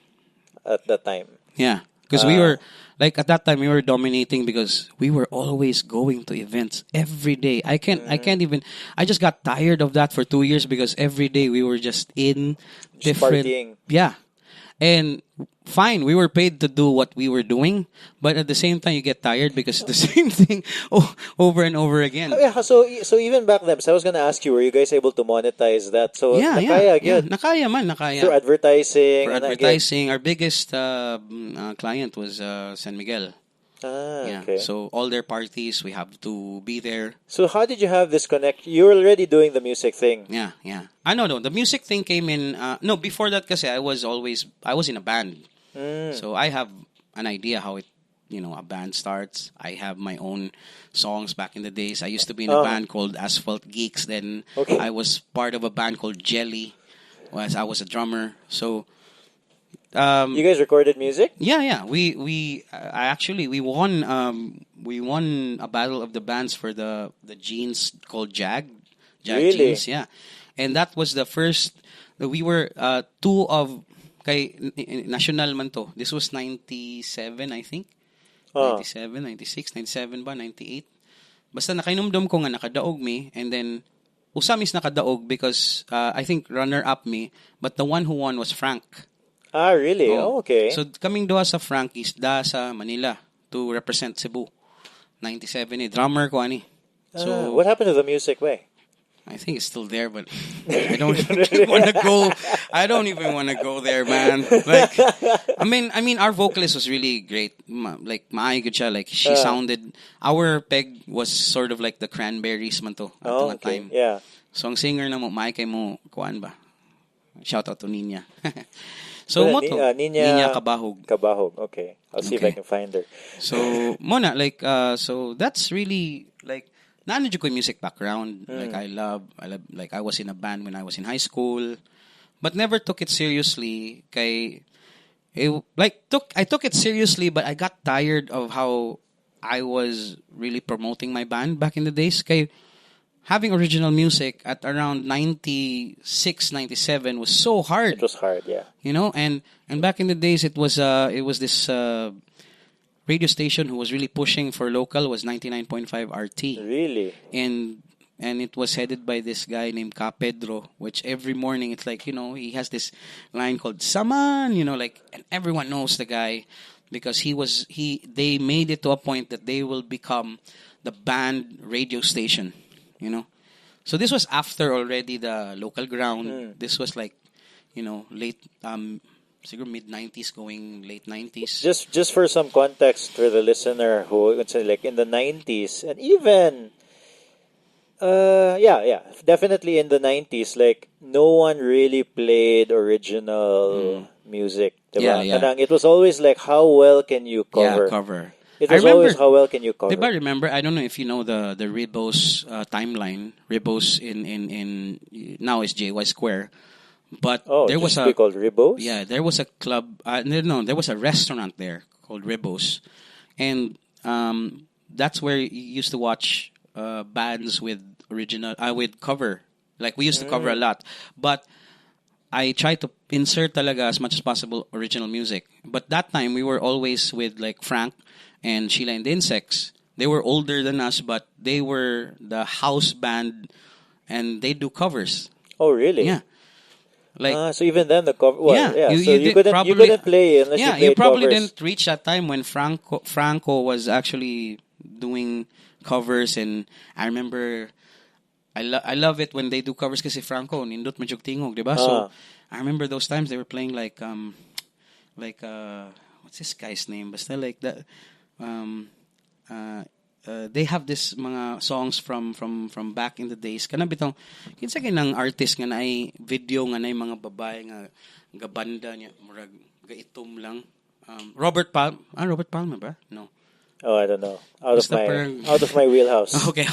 S3: at that time.
S2: Yeah, because we were, like at that time, we were dominating because we were always going to events every day. I can't even, I just got tired of that for 2 years because every day we were just in
S3: Just
S2: different.
S3: partying.
S2: Yeah. And fine, we were paid to do what we were doing, but at the same time, you get tired because it's the same thing over and over again.
S3: Oh, yeah, so even back then, so I was gonna ask you, were you guys able to monetize that? So nakaya, good.
S2: Nakaya man, nakaya.
S3: Through advertising.
S2: For
S3: and
S2: advertising, our biggest client was San Miguel. Yeah.
S3: Okay.
S2: So all their parties, we have to be there.
S3: So how did you have this connect? You were already doing the music thing.
S2: Yeah, yeah. I know, no. The music thing came in. No, before that, kasi I was in a band. So I have an idea how a band starts. I have my own songs back in the days. I used to be in a band called Asphalt Geeks. Then
S3: Okay.
S2: I was part of a band called Jelly. I was a drummer. So
S3: You guys recorded music?
S2: yeah. We won a battle of the bands for the jeans called Jag
S3: Really?
S2: jeans. Yeah, and that was the first. We were two of kay national man to. This was 97, I think.
S3: Oh.
S2: 97, 96, 97 ba, 98. Basta nakainomdom ko nga nakadaog mi, and then usam is nakadaog because I think runner up me, but the one who won was Frank.
S3: Ah, really? Oh, okay.
S2: So kaming duha sa Frankies da sa Manila to represent Cebu. 97 drummer ko ani. So
S3: what happened to the music way?
S2: I think it's still there, but I don't even want to go. I don't even want to go there, man. Like, I mean, our vocalist was really great. Like, maayo good siya. Like, she sounded. Our peg was sort of like the Cranberries man to at the
S3: Okay.
S2: time.
S3: Yeah.
S2: So ang singer na mo, maayo kay mo, kuan ba? Shout out to Nina. So mo to, Nina Kabahog.
S3: Kabahog. Okay. I'll see if I can find her.
S2: So mona like so that's really like naano jud ko yung music background. Like I love like I was in a band when I was in high school, but never took it seriously. I took it seriously, but I got tired of how I was really promoting my band back in the days. Kay having original music at around 96, 97 was so hard.
S3: It was hard, yeah.
S2: And back in the days it was this radio station who was really pushing for local was 99.5 RT.
S3: Really?
S2: And it was headed by this guy named Ka Pedro, which every morning it's like, he has this line called Saman, and everyone knows the guy because they made it to a point that they will become the band radio station. So this was after already the local ground. This was like, late, mid 90s going late 90s.
S3: Just for some context for the listener who would say like in the 90s and even, definitely in the 90s, like no one really played original music. Diba?
S2: Yeah.
S3: It was always like how well can you cover?
S2: Yeah, cover.
S3: It was always how well can you cover.
S2: Diba remember? I don't know if you know the Ribos timeline. Ribos in now is JY Square, but there was a
S3: called Ribos.
S2: Yeah, there was a club. No, there was a restaurant there called Ribos, and that's where you used to watch bands with original with cover. Like we used to cover a lot, but I tried to insert talaga as much as possible original music. But that time we were always with like Frank and Sheila and the Insects. They were older than us, but they were the house band, and they do covers.
S3: Oh, really?
S2: Yeah. Like
S3: so even then the cover. Well,
S2: yeah,
S3: so you couldn't play unless you played
S2: you probably
S3: covers.
S2: didn't reach that time when Franco was actually doing covers, and I remember I love it when they do covers kasi Franco nindot majug tingog, diba? So I remember those times they were playing like what's this guy's name? Basta like that. They have this mga songs from back in the days. Kana bitong kinsa kay nang artist nga naay video nga naay mga babae nga gabanda niya murag gaitom lang. Robert Palmer ba? No.
S3: Oh, I don't know. Out of my wheelhouse.
S2: Okay.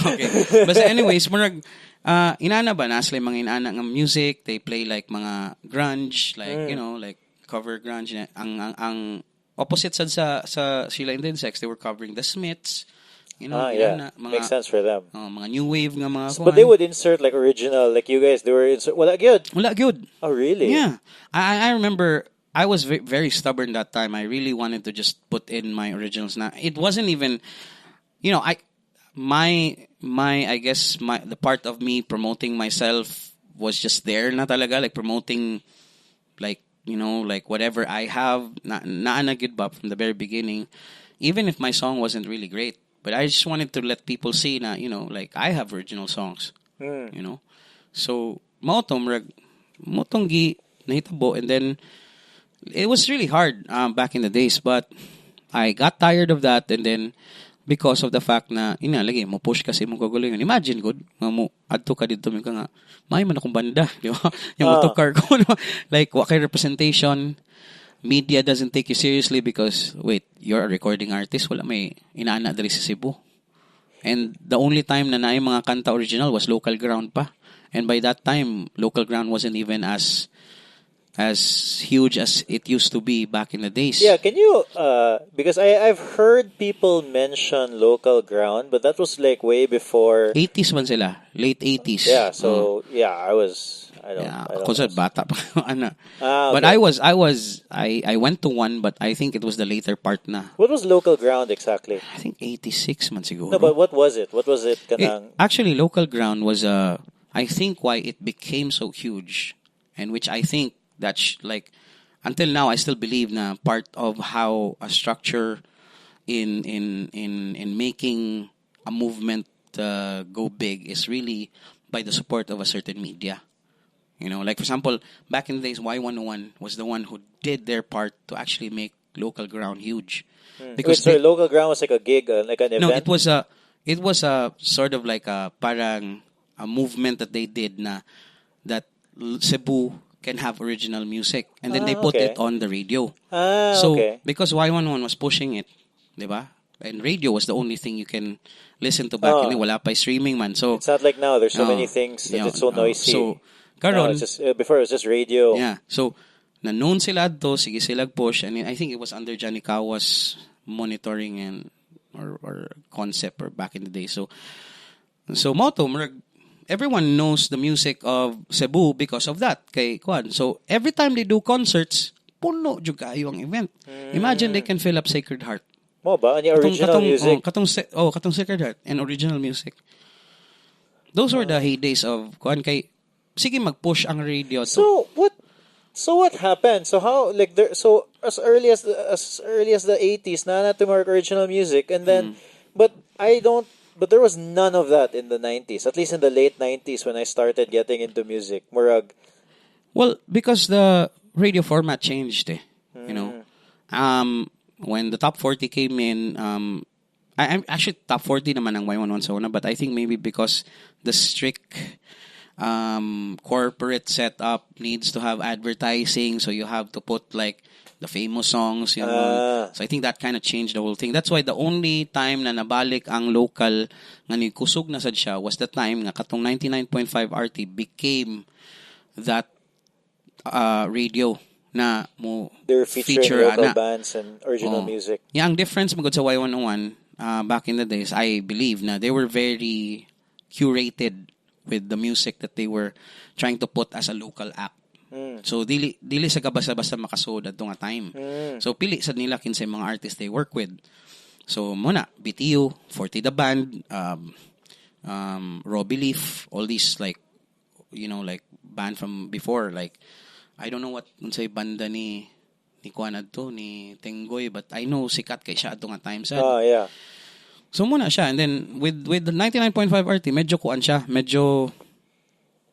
S2: But anyways, murag inana ba na sila mga inana nga music, they play like mga grunge, like like cover grunge. Ang opposite sad sa Sheila and the Insects, they were covering the Smiths.
S3: Mga, makes sense for them.
S2: Mga new wave nga mga
S3: but they would insert like original, like you guys, they were wala good. Oh, really?
S2: Yeah. I remember I was very stubborn that time. I really wanted to just put in my originals. Now, it wasn't even, I guess the part of me promoting myself was just there na talaga, like promoting, like, like whatever I have, na good ba from the very beginning, even if my song wasn't really great. But I just wanted to let people see na, like I have original songs, So, motong gi nahitabo, and then it was really hard back in the days, but I got tired of that, and then because of the fact na lagi mo push kasi mo kagulo yun. Imagine good nga mo adto ka dito mi ka nga may man akong banda, di ba? Yung motokar ko no? Like wa kay representation, media doesn't take you seriously because wait, you're a recording artist, wala may inaana diri sa Cebu. And the only time na naay mga kanta original was Local Ground pa. And by that time, Local Ground wasn't even as huge as it used to be back in the days.
S3: Yeah, can you because I've heard people mention Local Ground, but that was like way before
S2: 80s man sila, late 80s.
S3: Yeah, so I don't
S2: Ako sa
S3: know.
S2: bata pa ana.
S3: Okay.
S2: But I went to one, but I think it was the later part na.
S3: What was Local Ground exactly?
S2: I think 86 man siguro.
S3: No, but what was it? What was it kanang
S2: Actually, Local Ground was I think why it became so huge, and which I think like until now I still believe na part of how a structure in making a movement go big is really by the support of a certain media. Like for example, back in the days, Y101 was the one who did their part to actually make Local Ground huge.
S3: Because Local Ground was like a gig, like an event.
S2: No, it was a sort of like a parang a movement that they did na that Cebu can have original music, and then they put it on the radio. So because Y101 was pushing it, diba? And radio was the only thing you can listen to back then. Wala pa streaming man. So
S3: it's not like now. There's so many things that it's so noisy.
S2: So karon,
S3: before it was just radio.
S2: Yeah. So na-known sila adto, sige sila push, and I think it was under Janikawa's monitoring and or concept or back in the day. So moto everyone knows the music of Cebu because of that. Kay Kwan. So every time they do concerts, puno jud kaayo ang event. Imagine they can fill up Sacred Heart.
S3: Mo ba any original music?
S2: Katong Sacred Heart and original music. Those were the heydays of Kwan kay sige mag-push ang radio to.
S3: So what happened? So how like there? So as early as the 80s, na natin more original music, and then but there was none of that in the 90s. At least in the late 90s when I started getting into music. Murag.
S2: Well, because the radio format changed, when the top 40 came in, I'm actually top 40 naman ang Y101 sa una, but I think maybe because the strict corporate setup needs to have advertising, so you have to put like the famous songs, So I think that kind of changed the whole thing. That's why the only time na nabalik ang local nga ni kusog na sad siya was the time nga katong 99.5 RT became that radio na mo
S3: they're featuring
S2: feature
S3: local bands and original music.
S2: Yeah, ang difference magud sa Y101 back in the days, I believe na they were very curated with the music that they were trying to put as a local act. So dili sa basta-basta makasud adto nga time. So pili sad nila kinsay mga artists they work with. So muna BTU, 40 the Band, Robbie Leaf, all these like band from before, like I don't know what unsay banda ni Kuan adto ni Tenggoy, but I know sikat kay siya adto nga time sad.
S3: Yeah.
S2: So muna siya, and then with the 99.5 RT medyo kuan siya, medyo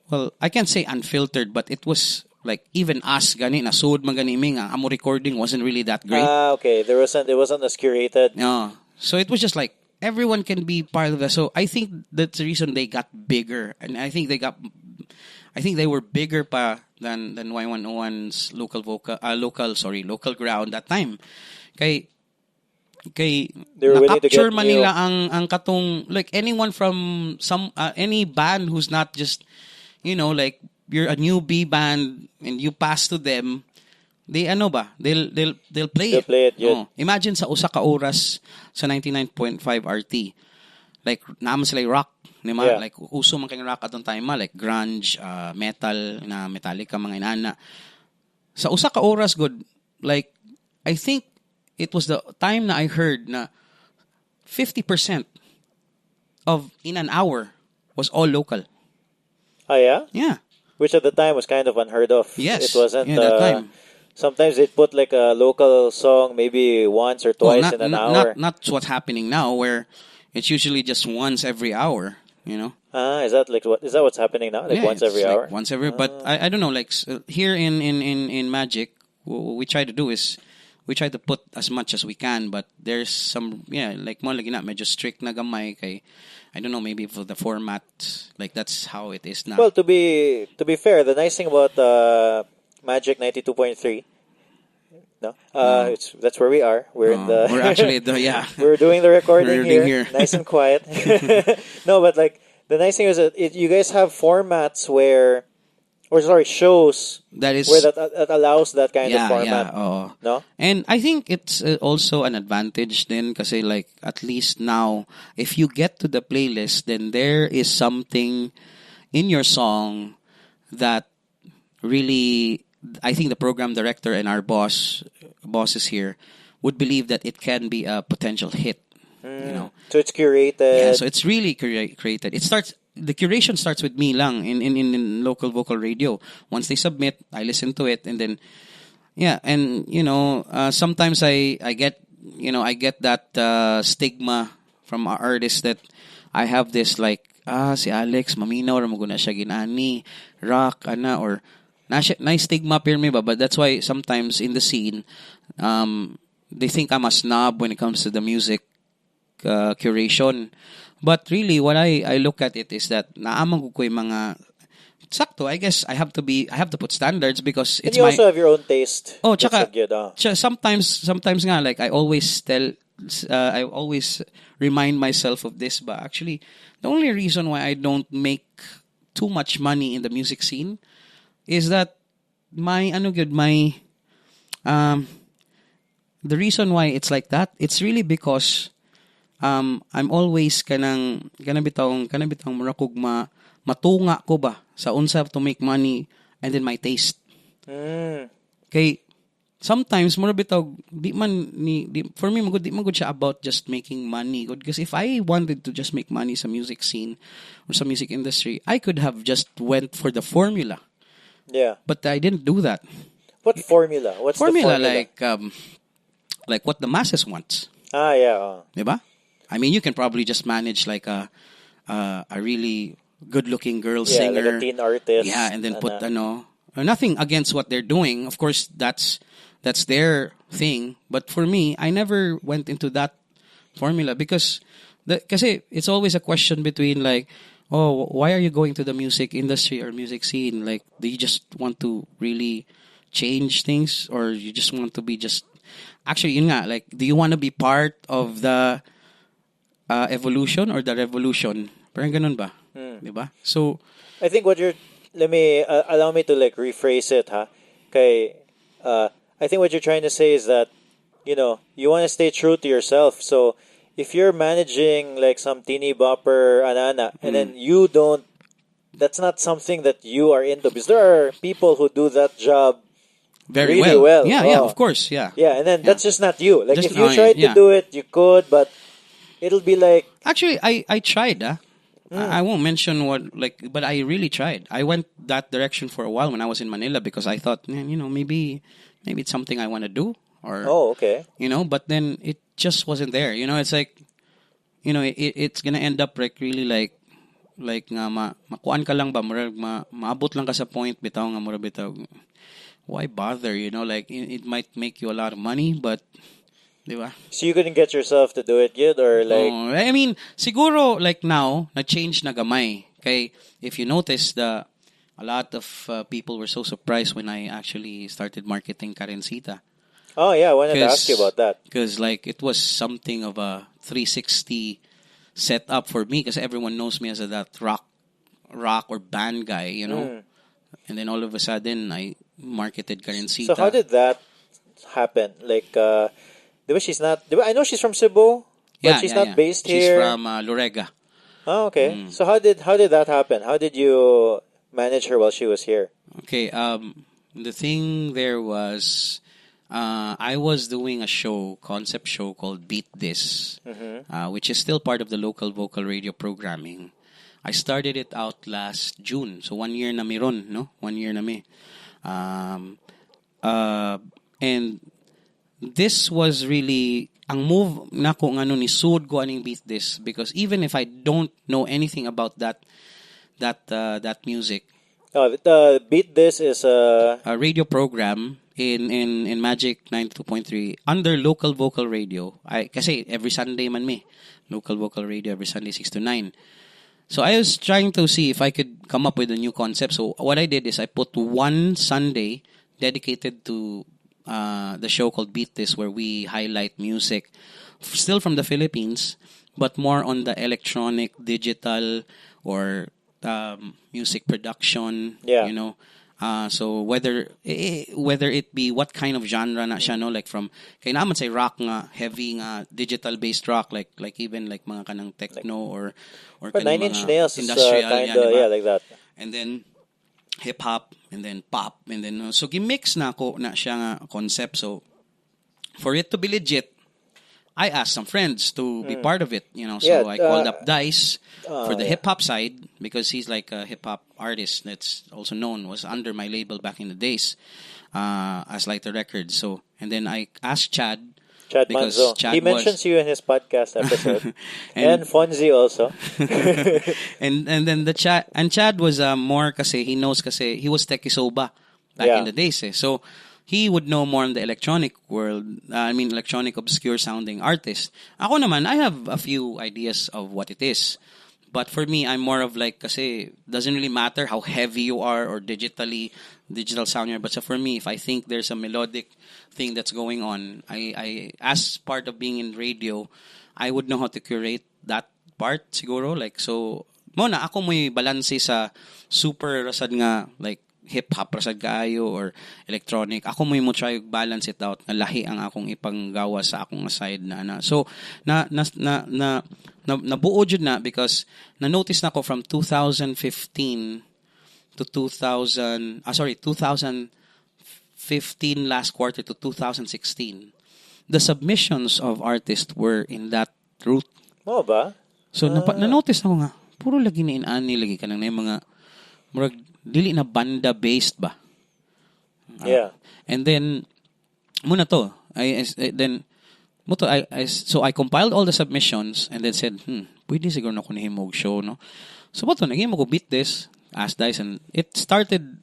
S2: well, I can't say unfiltered, but it was like even us gani nasud man gani mi nga amo recording wasn't really that great.
S3: Okay, it wasn't as curated.
S2: No. So it was just like everyone can be part of that. So I think that's the reason they got bigger, and I think they were bigger pa than Y101's local ground that time. Kay na-capture man nila ang katong like anyone from some any band who's not just like you're a newbie band and you pass to them, they'll play it.
S3: Play it, yeah.
S2: Imagine sa usa ka oras sa 99.5 RT. Like naman sila rock,
S3: Yeah.
S2: Like uso man kay rock atong time like grunge, metal na Metallica mga inana. Sa usa ka oras good, like I think it was the time na I heard na 50% of in an hour was all local.
S3: Oh yeah?
S2: Yeah.
S3: Which at the time was kind of unheard of.
S2: Yes.
S3: It wasn't
S2: that time.
S3: Sometimes they'd put like a local song maybe once or twice in an hour.
S2: Not what's happening now where it's usually just once every hour,
S3: Is that what's happening now? Like once every hour?
S2: Like once every, but I don't know, like here in Magic, what we try to do is we try to put as much as we can, but there's some, like mo lagi na medyo strict na gamay kay, I don't know, maybe for the format, like that's how it is now.
S3: Well, to be fair, the nice thing about Magic 92.3, no, that's where we are.
S2: We're actually
S3: we're doing the recording
S2: here.
S3: Nice and quiet. No, but like the nice thing is that you guys have formats shows
S2: that is
S3: where that allows that kind of format. No?
S2: And I think it's also an advantage then kasi like at least now if you get to the playlist, then there is something in your song that really, I think the program director and our bosses here would believe that it can be a potential hit. You know,
S3: so it's curated.
S2: Yeah, so it's really created. The curation starts with me lang in local vocal radio. Once they submit, I listen to it, and then and sometimes I get that stigma from our artists that I have this like si Alex maminaw ra mo guna siya ginani rock ana or na stigma pirmi ba, but that's why sometimes in the scene they think I'm a snob when it comes to the music curation. But really, what I look at it is that naamang ko yung mga sakto. I guess I have to put standards because it's
S3: and you also have your own taste.
S2: Oh, tsaka
S3: sometimes
S2: nga like I always remind myself of this. But actually, the only reason why I don't make too much money in the music scene is that the reason why it's like that, it's really because I'm always kanang bitawng murakog matunga ko ba sa unsa to make money and then my taste. Kay sometimes mura bitaw for me di man good siya about just making money good, because if I wanted to just make money sa music scene or sa music industry, I could have just went for the formula.
S3: Yeah.
S2: But I didn't do that.
S3: What formula? What's
S2: formula?
S3: The formula?
S2: Like what the masses wants.
S3: Yeah.
S2: Diba? I mean, you can probably just manage like a really good-looking girl singer,
S3: like a teen artist.
S2: Yeah, and then put nothing against what they're doing. Of course, that's their thing. But for me, I never went into that formula because it's always a question between like, oh, why are you going to the music industry or music scene? Like, do you just want to really change things, or you just want to be just actually yun nga, like, do you want to be part of the evolution or the revolution? Parang ganun ba? Diba? So
S3: I think let me allow me to like rephrase it, ha. Okay, I think what you're trying to say is that you want to stay true to yourself. So if you're managing like some teeny bopper anana and then you don't, that's not something that you are into, because there are people who do that job
S2: very
S3: really well.
S2: Yeah, of course, yeah.
S3: Yeah, and then that's just not you. Like
S2: just,
S3: if you tried to do it, you could, but it'll be like...
S2: Actually, I tried, I won't mention but I really tried. I went that direction for a while when I was in Manila because I thought, maybe it's something I want to do. Or,
S3: okay.
S2: But then it just wasn't there. It's like, it's gonna end up like really like nga makuan ka lang ba, maabot lang ka sa point, bitaw nga mura bitaw. Why bother, like it might make you a lot of money, but diba?
S3: So you couldn't get yourself to do it yet, or like...
S2: I mean, siguro like now, na-change na gamay. Kay, if you notice, a lot of people were so surprised when I actually started marketing Karencita.
S3: Oh yeah, I wanted to ask you about that.
S2: Because like it was something of a 360 setup for me, because everyone knows me as that rock or band guy, And then all of a sudden, I marketed Karencita.
S3: So how did that happen? Like, she's not... I know she's from Cebu, but she's not based
S2: she's
S3: here.
S2: She's from Lorega.
S3: Oh, okay. So how did that happen? How did you manage her while she was here?
S2: Okay, the thing there was... I was doing a concept show called Beat This, which is still part of the local vocal radio programming. I started it out last June, so 1 year na miron, no? 1 year na mi. And this was really ang move na ko ngano ni sud ko aning Beat This, because even if I don't know anything about that music,
S3: Beat This is
S2: a radio program in Magic 92.3 under local vocal radio. Kasi every Sunday man local vocal radio every Sunday 6 to 9. So I was trying to see if I could come up with a new concept. So what I did is I put one Sunday dedicated to the show called Beat This, where we highlight music still from the Philippines, but more on the electronic, digital, or music production.
S3: Yeah.
S2: So whether it be what kind of genre na siya, no, like from kay naman say rock nga, heavy nga, digital based rock, like even like mga kanang techno or
S3: But Nine Inch Nails is
S2: industrial,
S3: kind of
S2: diba?
S3: like that.
S2: And then hip hop, and then pop, and then so gimix na ko na siya nga concept. So for it to be legit, I asked some friends to be part of it, So
S3: Yeah,
S2: I called up Dice for the hip hop side, because he's like a hip hop artist that's also known, was under my label back in the days as Lighter Records. So, and then I asked Chad because
S3: Manzo.
S2: Chad
S3: He mentions you in his podcast episode. and Fonzie also.
S2: and then Chad was more kasi he knows kasi he was Tekisoba back in the days. So he would know more in the electronic world. Electronic obscure sounding artist. Ako naman, I have a few ideas of what it is. But for me, I'm more of like, kasi doesn't really matter how heavy you are or digital sound you are. But so for me, if I think there's a melodic thing that's going on, I as part of being in radio, I would know how to curate that part siguro. Like, so, muna, ako mo'y balanse sa super rasad nga, like, hip-hop rasad kaayo or electronic. Ako mo try balance it out na lahi ang akong ipanggawa sa akong side na. So, nabuo jud na because na-notice na ko from 2015 to 2015 last quarter to 2016. The submissions of artists were in that route.
S3: Mo ba?
S2: So, na-notice na ko nga, puro lagi na inani, lagi ka nang na mga murag dili na banda based ba.
S3: Yeah.
S2: And then muna to so I compiled all the submissions and then said, pwede siguro na ko nahimog show, no. So moto naging ko Beat This, Ask Dice, and it started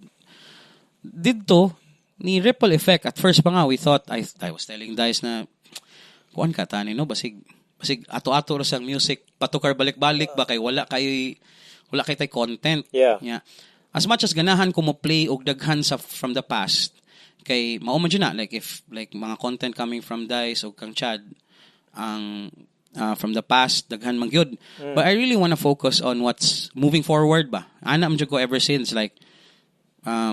S2: dito ni ripple effect. At first pa nga we thought I was telling Dice na kuan ka tani, no, basig ato-ato ra sang music patukar balik-balik ba kay wala kay tay content.
S3: Yeah.
S2: As much as ganahan ko mo play og daghan from the past, kay mao man na like if like mga content coming from Dice o kang Chad ang from the past daghan man gyud. But I really want to focus on what's moving forward ba. Ana man ko ever since, like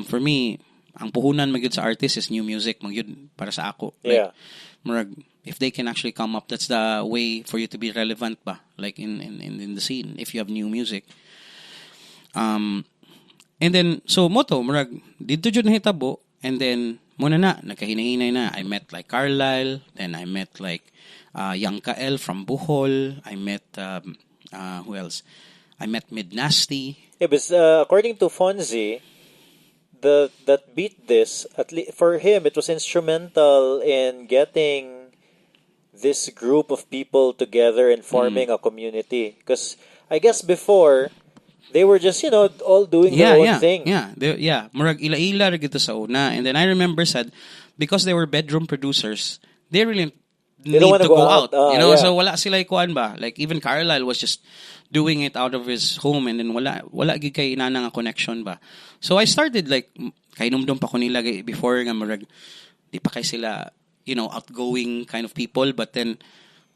S2: for me ang puhunan magyud sa artist is new music magyud para sa ako. Like, murag, if they can actually come up, that's the way for you to be relevant ba, like in the scene if you have new music. And then, so, moto, murag, dito jud nahitabo, and then, muna nagkahinahinay na. I met, like, Carlisle, then I met, like, Young Kael from Bohol, I met, who else? I met Midnasty.
S3: Yeah, but according to Fonzie, that Beat This, at least for him, it was instrumental in getting this group of people together and forming a community. Because I guess before, they were just, all doing their own thing.
S2: Yeah. Murag ila-ila gito sa una. And then I remember said, because they were bedroom producers, they really need to go out. So wala sila ikuan ba. Like even Carlisle was just doing it out of his home, and then wala gid kay inana nga connection ba. So I started like kay numdum pa ko nila before nga murag di pa kay sila outgoing kind of people, but then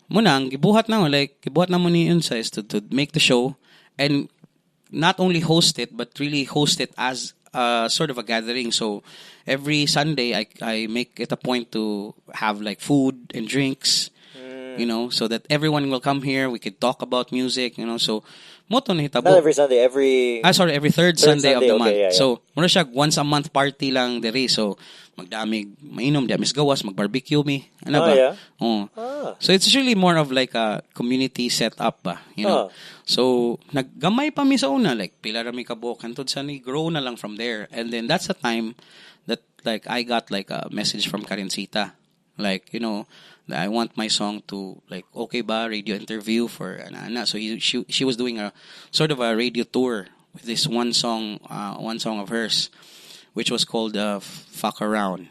S2: muna gibuhat na mo ni Unsa is to make the show and not only host it, but really host it as sort of a gathering. So every Sunday, I make it a point to have like food and drinks, so that everyone will come here. We could talk about music, So moto na hitabo.
S3: Not every Sunday, every
S2: third Sunday of the month.
S3: Okay, yeah.
S2: So muna siya once a month party lang diri. So magdamig mainom, damis gawas, magbarbecue mi. Ano ba?
S3: Yeah.
S2: So it's really more of like a community setup ba, So naggamay pa mi sa una, like pila ra mi kabuok hantod sa ni grow na lang from there. And then that's the time that like I got like a message from Karencita, like that I want my song to like okay ba radio interview for ana. So she was doing a sort of a radio tour with this one song of hers, which was called Fuck Around.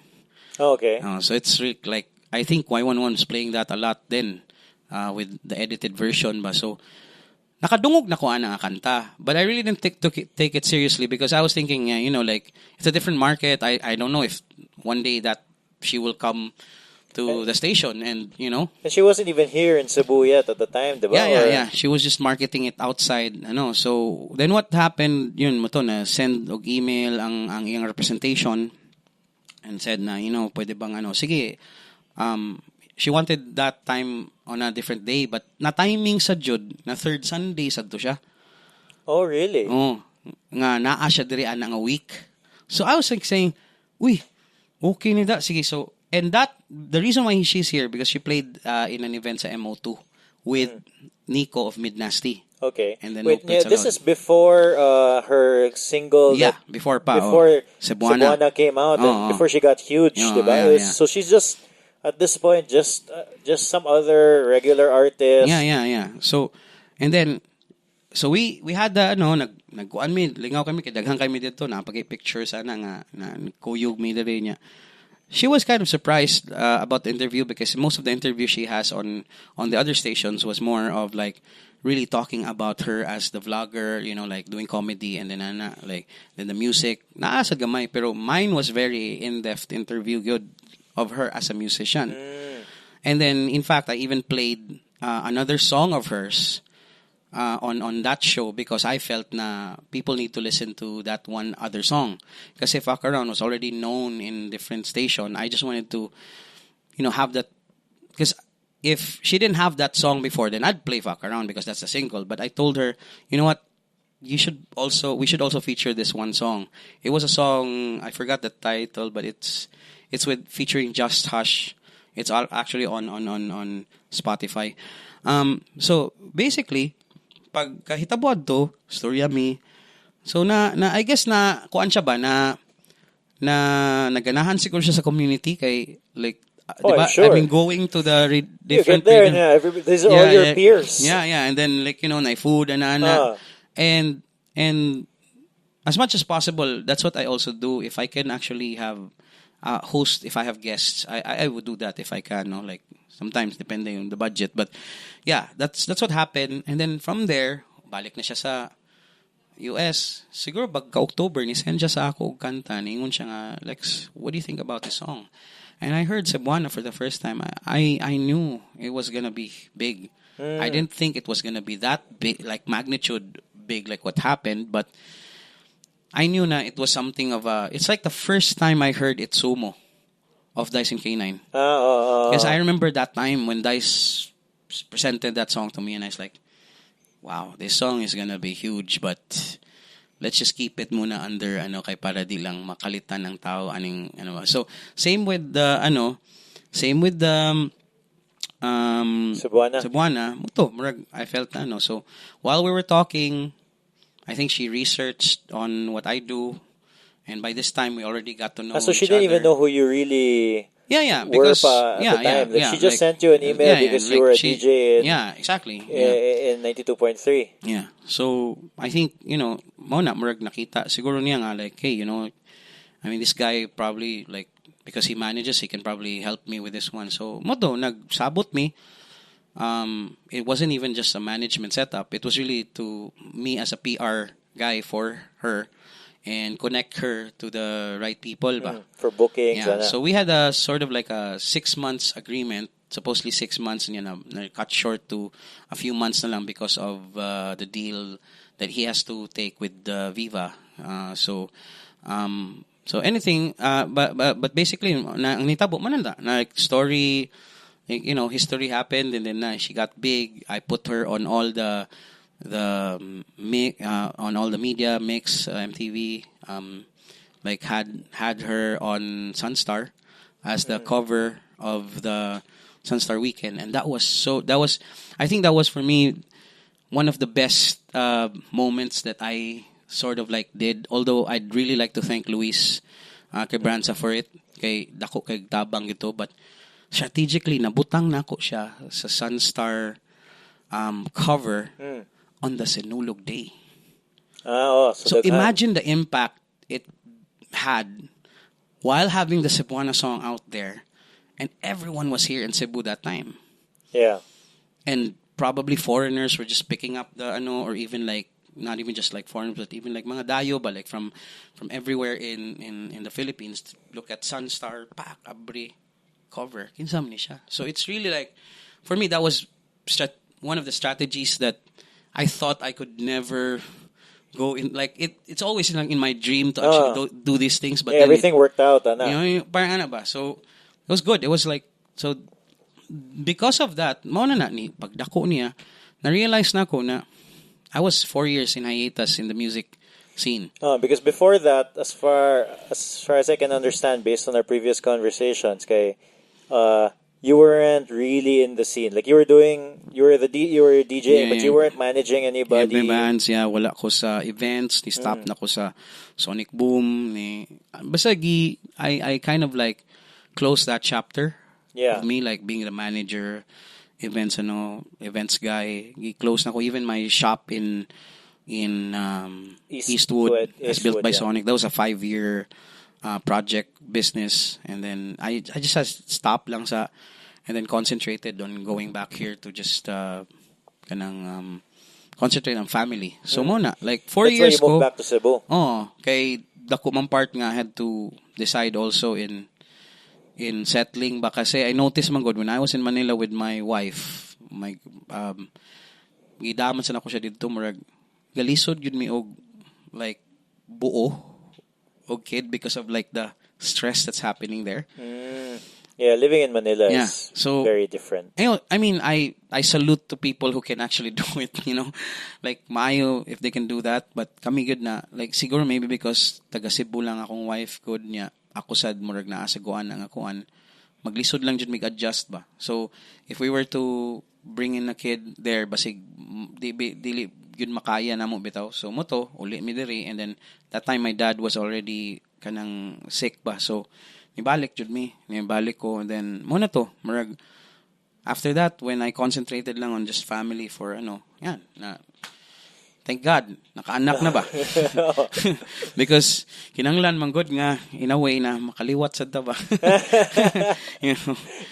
S3: Okay.
S2: So it's like I think Y11 is playing that a lot then with the edited version ba. So nakadungog na ko ana nga kanta. But I really didn't take it seriously because I was thinking, like it's a different market. I don't know if one day that she will come to the station and
S3: And she wasn't even here in Cebu yet at the time, diba?
S2: yeah. She was just marketing it outside, So then what happened? Yun mo to na send og email ang iyang representation and said na pwede bang sige. She wanted that time on a different day but na timing sa jud na third Sunday sadto siya.
S3: Oh, really?
S2: Oh, nga naa siya diri ana nga week. So I was like saying, "Uy, okay ni da. Sige, so and that the reason why she's here because she played in an event sa MO2 with Nico of Midnasty.
S3: Okay.
S2: And then
S3: Wait,
S2: Opets
S3: this
S2: Allowed.
S3: is before her single.
S2: Yeah, before
S3: Cebuana came out and before she got huge, diba?
S2: Yeah.
S3: So she's just at this point just some other regular artist.
S2: Yeah. So and then so we had the nagkuan mi lingaw kami kay daghan kami dito na pictures ana nga na kuyog mi diri niya. She was kind of surprised about the interview because most of the interview she has on the other stations was more of like really talking about her as the vlogger, like doing comedy and then then the music. Naasad gamay pero mine was very in-depth interview good of her as a musician. And then in fact I even played another song of hers on that show because I felt na people need to listen to that one other song. Kasi Fuck Around was already known in different station. I just wanted to, have that. Because if she didn't have that song before, then I'd play Fuck Around because that's a single. But I told her, you know what? We should also feature this one song. It was a song, I forgot the title, but it's with featuring Just Hush. It's all actually on Spotify. So basically, pag kahitabuad to, storya mi. So I guess na kuan siya ba na naganahan siguro siya sa community kay like diba?
S3: Sure.
S2: I mean going to the different
S3: you get there and these are all your peers.
S2: Yeah, and then like na food and and as much as possible that's what I also do if I can actually have host if I have guests. I would do that if I can, no? Like sometimes depending on the budget. But yeah, that's what happened. And then from there, balik na siya sa US. Siguro pagka October, ni-send siya sa ako og kanta. Ningon siya nga, Lex, what do you think about this song? And I heard Cebuana for the first time. I knew it was gonna be big. I didn't think it was gonna be that big, like magnitude big, like what happened. But I knew na it was something of a... It's like the first time I heard Itsumo of Dice and K9. Because I remember that time when Dice presented that song to me and I was like, wow, this song is gonna be huge but let's just keep it muna under kay para di lang makalitan ng tao aning So same with the Cebuana. Muto, murag I felt So while we were talking, I think she researched on what I do, and by this time we already got to know.
S3: So she didn't even know who you really
S2: because
S3: were at the time. She just sent you an email because you were a DJ in 92.3.
S2: Yeah. So I think mo na murag nakita siguro niya nga like, hey, I mean this guy probably like because he manages, he can probably help me with this one. So mo to nagsabot me. It wasn't even just a management setup. It was really to me as a PR guy for her and connect her to the right people ba?
S3: For bookings.
S2: Yeah. So we had a sort of like a 6 months agreement. Supposedly 6 months and cut short to a few months na lang because of the deal that he has to take with Viva. So anything but basically na ang nitabo mananda like story. History happened and then she got big. I put her on all the on all the media mix MTV. Like had her on Sunstar as the cover of the Sunstar Weekend, and that was I think that was for me one of the best moments that I sort of like did. Although I'd really like to thank Luis Quebranza for it. Kay dako kay tabang ito, but strategically nabutang nako siya sa Sunstar cover on the Sinulog Day. So imagine the impact it had while having the Cebuana song out there, and everyone was here in Cebu that time.
S3: Yeah.
S2: And probably foreigners were just picking up the or even like not even just like foreigners, but even like mga dayo ba, like from everywhere in the Philippines. Look at Sunstar, pak, abri, cover, kinsam ni siya. So it's really like, for me, that was one of the strategies that I thought I could never go in. Like it's always in my dream to actually do these things, but
S3: yeah,
S2: then
S3: everything worked out, ana.
S2: parang ano ba. So it was good. It was like, so because of that, mao na ni pagdako niya, na-realize na ko na I was 4 years in hiatus in the music scene.
S3: Because before that, as far as I can understand, based on our previous conversations, kay you weren't really in the scene. Like you were DJing, but you weren't managing anybody.
S2: Every bands, wala ko sa events, ni stop na ko sa Sonic Boom, basta I kind of like closed that chapter of me, like being the manager, events guy. Close na ko even my shop in Eastwood as built by Sonic. That was a 5-year project business, and then I just had stop lang sa, and then concentrated on going back here to just concentrate on family. So muna, like 4
S3: That's
S2: years
S3: why you moved
S2: ko.
S3: back to Cebu.
S2: Kay dako mang part nga I had to decide also in settling ba, kasi I noticed man good when I was in Manila with my wife, my gidaman sa nako siya didto murag galisod yun mi og like buo og kid because of like the stress that's happening there.
S3: Yeah, living in Manila is
S2: so
S3: very different.
S2: I mean, I salute to people who can actually do it, like maayo if they can do that, but kami good na like siguro maybe because taga Cebu lang akong wife good niya, ako sad murag naa sa guan ang akuan, maglisod lang jud mig adjust ba. So if we were to bring in a kid there, basig dili yun makaya namo bitaw. So moto uli mi diri, and then that time my dad was already kanang sick ba. So nibalik ko, and then muna to murag after that when I concentrated lang on just family for thank God nakaanak na ba. Because kinanglan man good nga in a way na makaliwat sad ta ba.
S3: You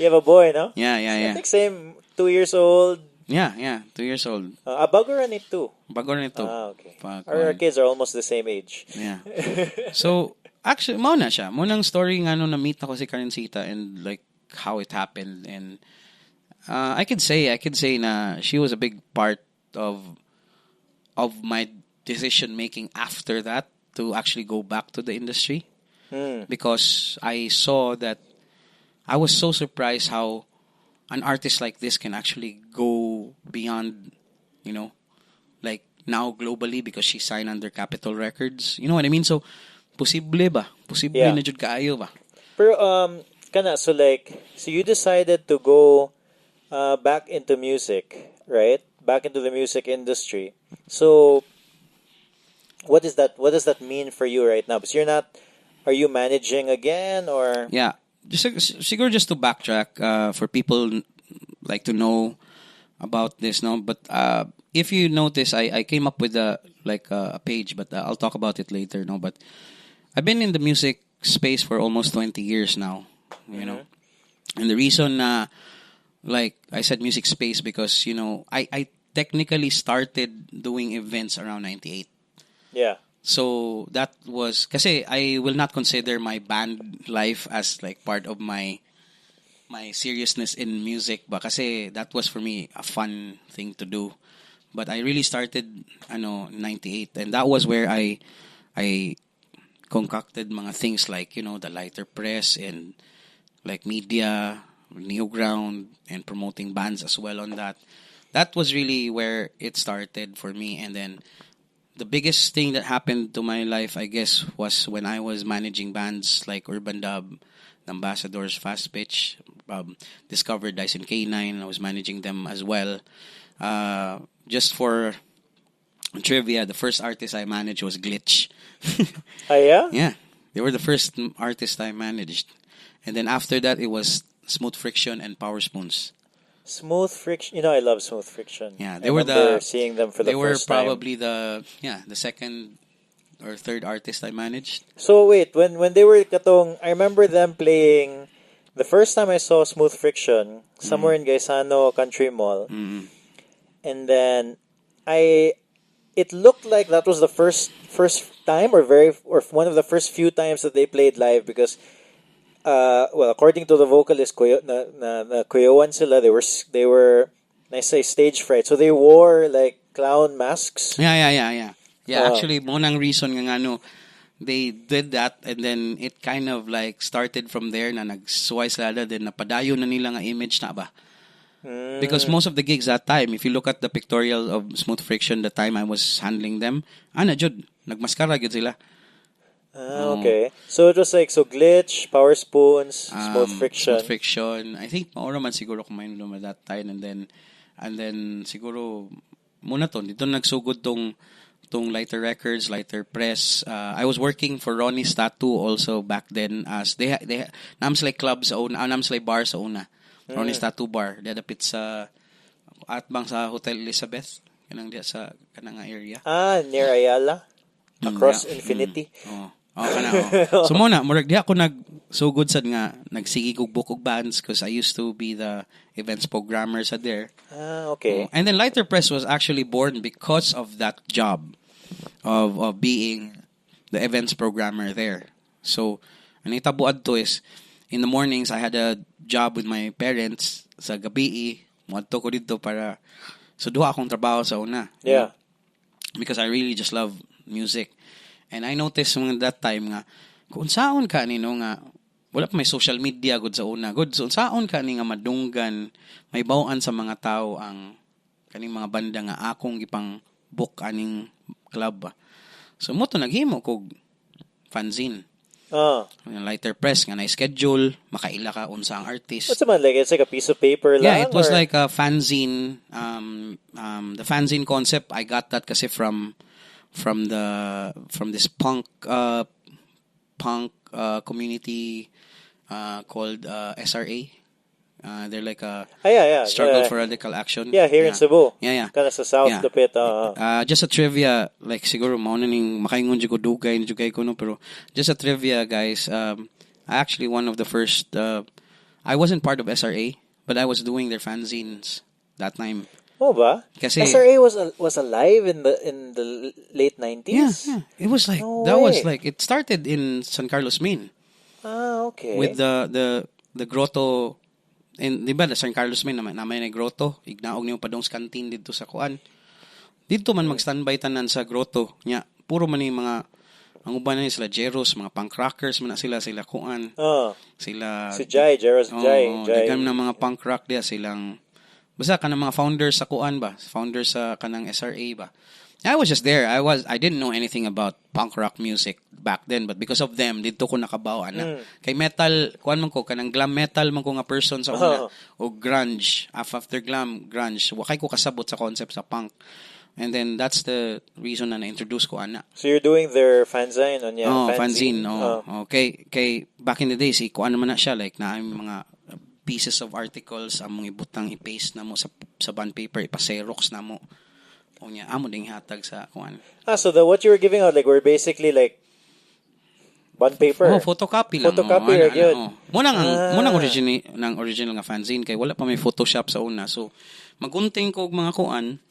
S3: have a boy, no?
S2: Yeah.
S3: I think same 2 years old.
S2: Yeah, 2 years old.
S3: Bago rin ito.
S2: Okay.
S3: Our kids are almost the same age.
S2: Yeah. So actually, mao na siya. Munang story nga no, na-meet ako si Karencita and like how it happened. And I could say na she was a big part of my decision making after that to actually go back to the industry. Because I saw that I was so surprised how an artist like this can actually go beyond, like now globally because she signed under Capitol Records. You know what I mean? So posible ba? Posible na jud kaayo ba?
S3: Pero so you decided to go back into music, right? Back into the music industry. So what does that mean for you right now? Because are you managing again or?
S2: Yeah. Just to backtrack for people like to know about this, no? But if you notice, I came up with a page, but I'll talk about it later, no? But I've been in the music space for almost 20 years now, you know. And the reason, like I said music space, because, I technically started doing events around 98.
S3: Yeah.
S2: So that was, kasi I will not consider my band life as like part of my seriousness in music, but kasi that was for me a fun thing to do. But I really started 98, and that was where I concocted mga things like, the lighter press and like media, Neoground, and promoting bands as well on that. That was really where it started for me. And then the biggest thing that happened to my life, I guess, was when I was managing bands like Urban Dub, Ambassadors, Fast Pitch, discovered Dyson K9. I was managing them as well. Just for trivia, the first artist I managed was Glitch.
S3: Oh, yeah?
S2: Yeah. They were the first artist I managed. And then after that, it was Smooth Friction and Power Spoons.
S3: Smooth Friction. I love Smooth Friction.
S2: Yeah,
S3: I remember seeing them for the first time.
S2: They were probably the second or third artist I managed.
S3: So wait, when they were katong, I remember them playing. The first time I saw Smooth Friction somewhere in Gaisano Country Mall, and then I it looked like that was the first time or one of the first few times that they played live because well, according to the vocalist na kuyawan sila, they were I say stage fright, so they wore like clown masks.
S2: Yeah. Actually, mo nang reason nga ano, they did that, and then it kind of like started from there na nagsuway sila, then napadayon na nila nga image na ba. Because most of the gigs that time, if you look at the pictorial of Smooth Friction, the time I was handling them, jud, nagmaskara gyud sila.
S3: Okay. So it was like Glitch, Power Spoons, Smooth Friction.
S2: Smooth Friction. I think maura man siguro kumain mo that time, and then siguro muna to dito nagsugod tong Lighter Records, Lighter Press. I was working for Ronnie's Tattoo also back then, as they nams like clubs sa una, nams like bar sa una. Ronnie's Tattoo Bar, dadapit sa atbang sa Hotel Elizabeth, kanang dia sa kanang area.
S3: Near Ayala, across Infinity.
S2: Kana. So muna, murag di ako nagsugod sad nga nagsigi kog book og bands because I used to be the events programmer sa there.
S3: Okay.
S2: And then Lighter Press was actually born because of that job of being the events programmer there. So, ang itabuad to is in the mornings I had a job with my parents sa gabi. Muadto ko dito para so duha akong trabaho sa una.
S3: Yeah.
S2: Because I really just love music. And I noticed that time nga kung saon ka nino nga wala pa may social media good sa una. Good so saon ka ni nga madunggan may bawaan sa mga tao ang kaning mga banda nga akong gipang book aning club. So mo to naghimo kog fanzine. Lighter Press nga na-schedule, makaila ka unsa ang artist.
S3: What's it like? It's like a piece of paper lang?
S2: Yeah, it was like a fanzine. The fanzine concept, I got that kasi from this punk community called SRA. They're like a struggle for radical action.
S3: Yeah, here in Cebu.
S2: Yeah.
S3: Kind of sa south dapit.
S2: Just a trivia, like siguro mao na ning makaingon jud ko dugay ko no, pero just a trivia, guys. Actually one of the first I wasn't part of SRA, but I was doing their fanzines that time.
S3: Oh ba?
S2: Kasi
S3: SRA was alive in the late 90s.
S2: Yeah. It was like was like it started in San Carlos, Maine.
S3: Okay.
S2: With the grotto. And di ba San Carlos Maine na may grotto, ignaog niyo padong canteen dito sa kuan. Dito man mag-standby tanan sa grotto nya. Puro man yung mga ang uban na sila Jeros, mga punk rockers man sila kuan. Sila
S3: si Jeros Jai.
S2: Dagan na mga punk rock dia silang basta kanang mga founders sa kuan ba? Founders sa kanang SRA ba? I was just there. I didn't know anything about punk rock music back then, but because of them dito ko nakabaw ana. Kay metal, kuan man ko kanang glam metal man ko nga person sa una o grunge. After glam grunge, wa kay ko kasabot sa concept sa punk. And then that's the reason na na-introduce ko ana.
S3: So you're doing their fanzine on
S2: fanzine. Okay, kay back in the days, kuan naman na siya like na mga pieces of articles among ibutang i-paste na mo sa bond paper, ipa-xerox na mo. Onya amo ding hatag sa kuan.
S3: So what you were giving out like were basically like bond paper.
S2: Photocopy lang.
S3: Photocopy yun.
S2: Munang original nga fanzine kay wala pa may Photoshop sa una. So magunting ko og mga kuan,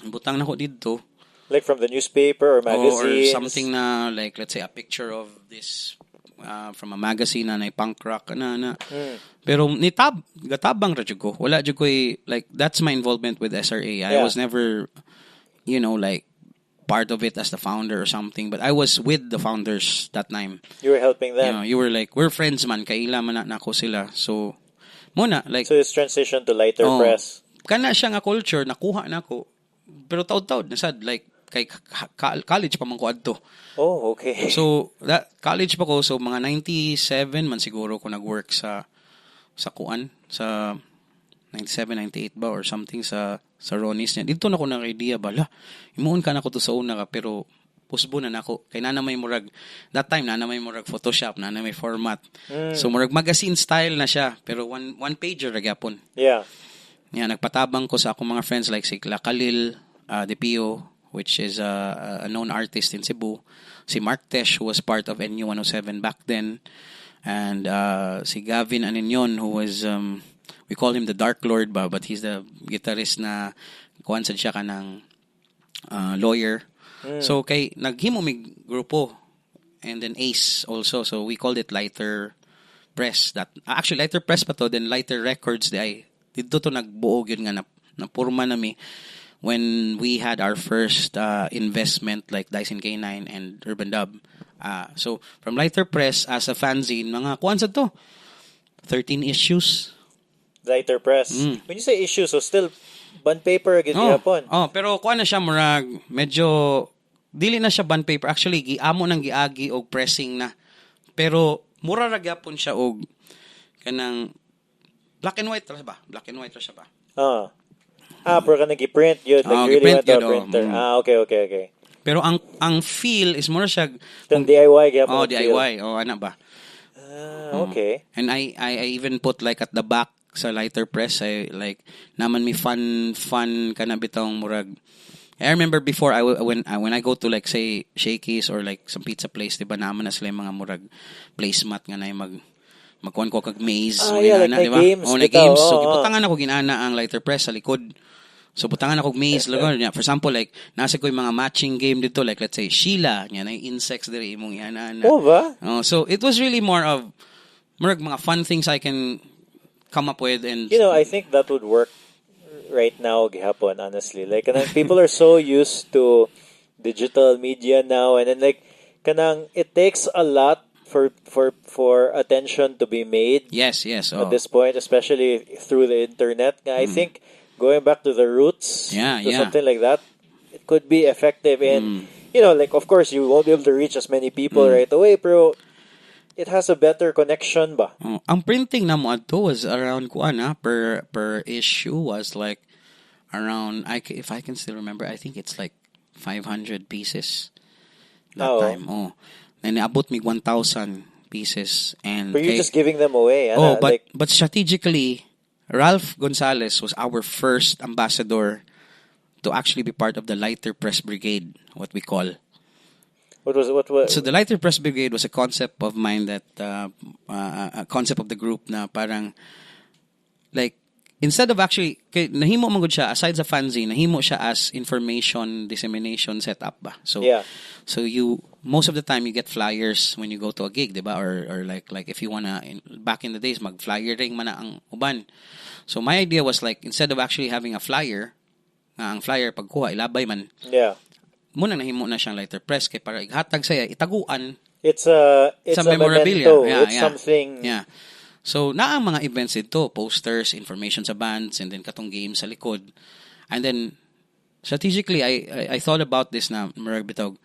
S2: butang na ko didto.
S3: Like from the newspaper or magazines.
S2: Or something na like let's say a picture of this from a magazine na punk rock na. Pero gatabang ra jud ko. Wala jud ko like that's my involvement with SRA. I was never like part of it as the founder or something, but I was with the founders that time.
S3: You were helping them.
S2: You were like we're friends man kaila man na ko sila. So muna like
S3: so it's transition to Lighter Press.
S2: Kana siya nga culture nakuha nako. Pero taud-taud nasad like kay college pa man ko adto.
S3: Oh, okay.
S2: So that college pa ko so mga 97 man siguro ko nagwork sa kuan sa 97 98 ba or something sa Ronnie's niya. Dito na ko na idea bala. Imuon ka na ko to sa una ka pero pusbo na nako. Kay nana may murag that time nana may murag Photoshop, nana may format. So murag magazine style na siya pero one pager ra gyapon.
S3: Yeah.
S2: Yeah, nagpatabang ko sa akong mga friends like si Khalil, Depio, which is a known artist in Cebu. Si Mark Tesh, who was part of NU 107 back then. And si Gavin Aninyon, who was, we call him the Dark Lord ba, but he's the guitarist na kuwan sad siya ka ng lawyer. So kay naghimo mig grupo, and then Ace also. So we called it Lighter Press. That actually Lighter Press pa to, then Lighter Records di ay dito to nagbuog yun nga na purma nami when we had our first investment like Dyson K9 and Urban Dub. So from Lighter Press as a fanzine, mga kuwan sad to 13 issues.
S3: Lighter Press. When you say issues, so still bond paper agad gihapon.
S2: Pero kuan na siya murag medyo dili na siya bond paper. Actually giamo nang giagi og pressing na. Pero mura ra gyapon siya og kanang black and white ra ba? Black and white ra siya ba?
S3: Pero ka nag-print yun. Like really went to a printer. Okay.
S2: Pero ang feel is mura siya
S3: kung DIY gyapon.
S2: DIY. Ana ba?
S3: Okay.
S2: And I even put like at the back sa Lighter Press, I like naman mi fun kana bitong murag. I remember before when I go to like say Shakey's or like some pizza place, diba naman na sila yung mga murag placemat nga na magkuhan ko kag maze
S3: like
S2: diba?
S3: Games.
S2: Na games. So gibutangan ako ginana ang Lighter Press sa likod. So butangan ako maze lagon. For example like nasa ko yung mga matching game dito like let's say Sheila, nya na insects diri imong iana.
S3: Ba?
S2: So it was really more of murag mga fun things I can come up with. And
S3: I think that would work right now gihapon, honestly. Like kanang people are so used to digital media now, and then like kanang it takes a lot for attention to be made.
S2: Yes.
S3: At this point, especially through the internet. I think going back to the roots to something like that, it could be effective. And like of course you won't be able to reach as many people right away, pero it has a better connection ba?
S2: Ang printing na mo ato was around per issue was like around if I can still remember, I think it's like 500 pieces that time. Then abot me 1,000 pieces, and
S3: but you're just giving them away.
S2: But strategically, Ralph Gonzalez was our first ambassador to actually be part of the Lighter Press Brigade, what we call.
S3: What?
S2: So the Lighter Press Brigade was a concept of mine that a concept of the group na parang like instead of actually nahimo man gud siya aside sa fanzine, nahimo siya as information dissemination setup ba. So you most of the time you get flyers when you go to a gig, diba? Or like if you wanna back in the days mag flyer ring man na ang uban. So my idea was like instead of actually having a flyer, ang flyer pagkuha ilabay man. Muna nahimo na siyang Lighter Press kay para ighatag saya itaguan.
S3: It's a
S2: memorabilia.
S3: It's something.
S2: So na ang mga events ito, posters, information sa bands, and then katong games sa likod. And then strategically I thought about this na murag bitog,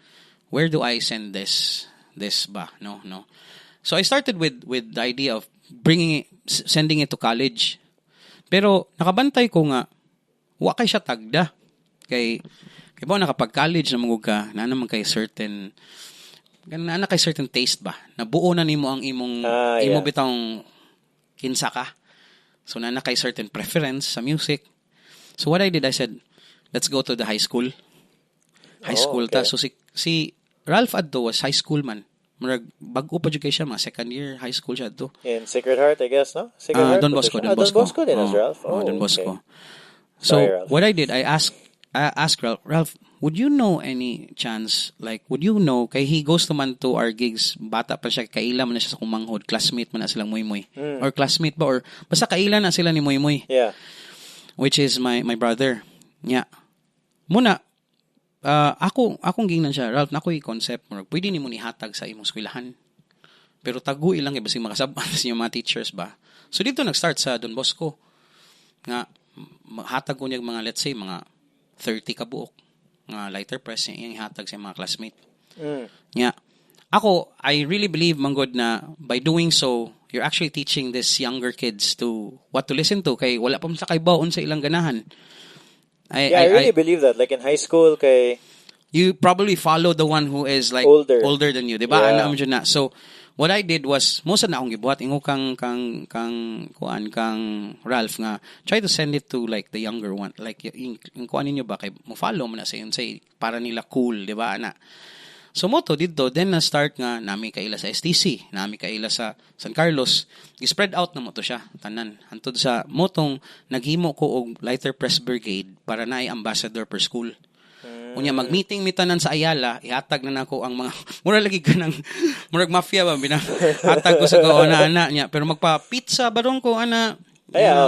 S2: where do I send this ba? No. So I started with the idea of sending it to college. Pero nakabantay ko nga wa kay siya tagda. Kay ba nakapag-college na mangug ka, na naman kay certain taste ba? Nabuo na nimo ang imong imo bitang kinsa ka. So na kay certain preference sa music. So what I did, I said, let's go to the high school.
S3: Okay.
S2: So si Ralph adto was high school man. Murag bag-o pa jud kay siya, mga second year high school siya adto.
S3: In Sacred Heart, I guess, no? Sacred Heart.
S2: Don Bosco.
S3: Don Bosco din as Ralph.
S2: Don Bosco.
S3: Okay.
S2: So
S3: Sorry, Ralph.
S2: what I did, I asked Ralph, would you know any chance, like, would you know, kay he goes naman to our gigs, bata pa siya, kaila man na siya sa kumanghod, classmate man na silang Moy-Moy. Or classmate ba, or basta kaila na sila ni Moy-Moy.
S3: Yeah.
S2: Which is my brother. Yeah. Muna, akong gingnan siya, Ralph, nakoy concept mo, pwede ni mo nihatag sa imong eskwelahan. Pero tagu ilang iba sing makasabot sa mga teachers ba. So dito nag-start sa Don Bosco. Nga, hatag ko niya mga, let's say, mga 30 ka buok nga Lighter Press yung hatag sa mga classmate. Yeah. Ako, I really believe manggod na by doing so, you're actually teaching these younger kids to what to listen to kay wala pa man sa kaybaon sa ilang ganahan.
S3: I really believe that. Like in high school, kay
S2: you probably follow the one who is like
S3: older
S2: than you, diba?
S3: Yeah.
S2: Na. So what I did was, most na akong gibuhat, ingo kang Ralph nga, try to send it to like the younger one. Like, yung kuan ninyo ba, kay mo follow mo na sa yun, say, para nila cool, di ba, ana. So, moto dito, then na-start nga, nami kaila sa STC, nami kaila sa San Carlos, i-spread out na mo to siya, tanan. Hantod sa, motong, naghimo ko og Lighter Press Brigade para na ambassador per school. Unya mag-meeting mi tanan sa Ayala, ihatag na nako ang mga mura lagi ganang murag mafia ba hatag ko sa ko ana niya, pero magpa-pizza baron ko ana.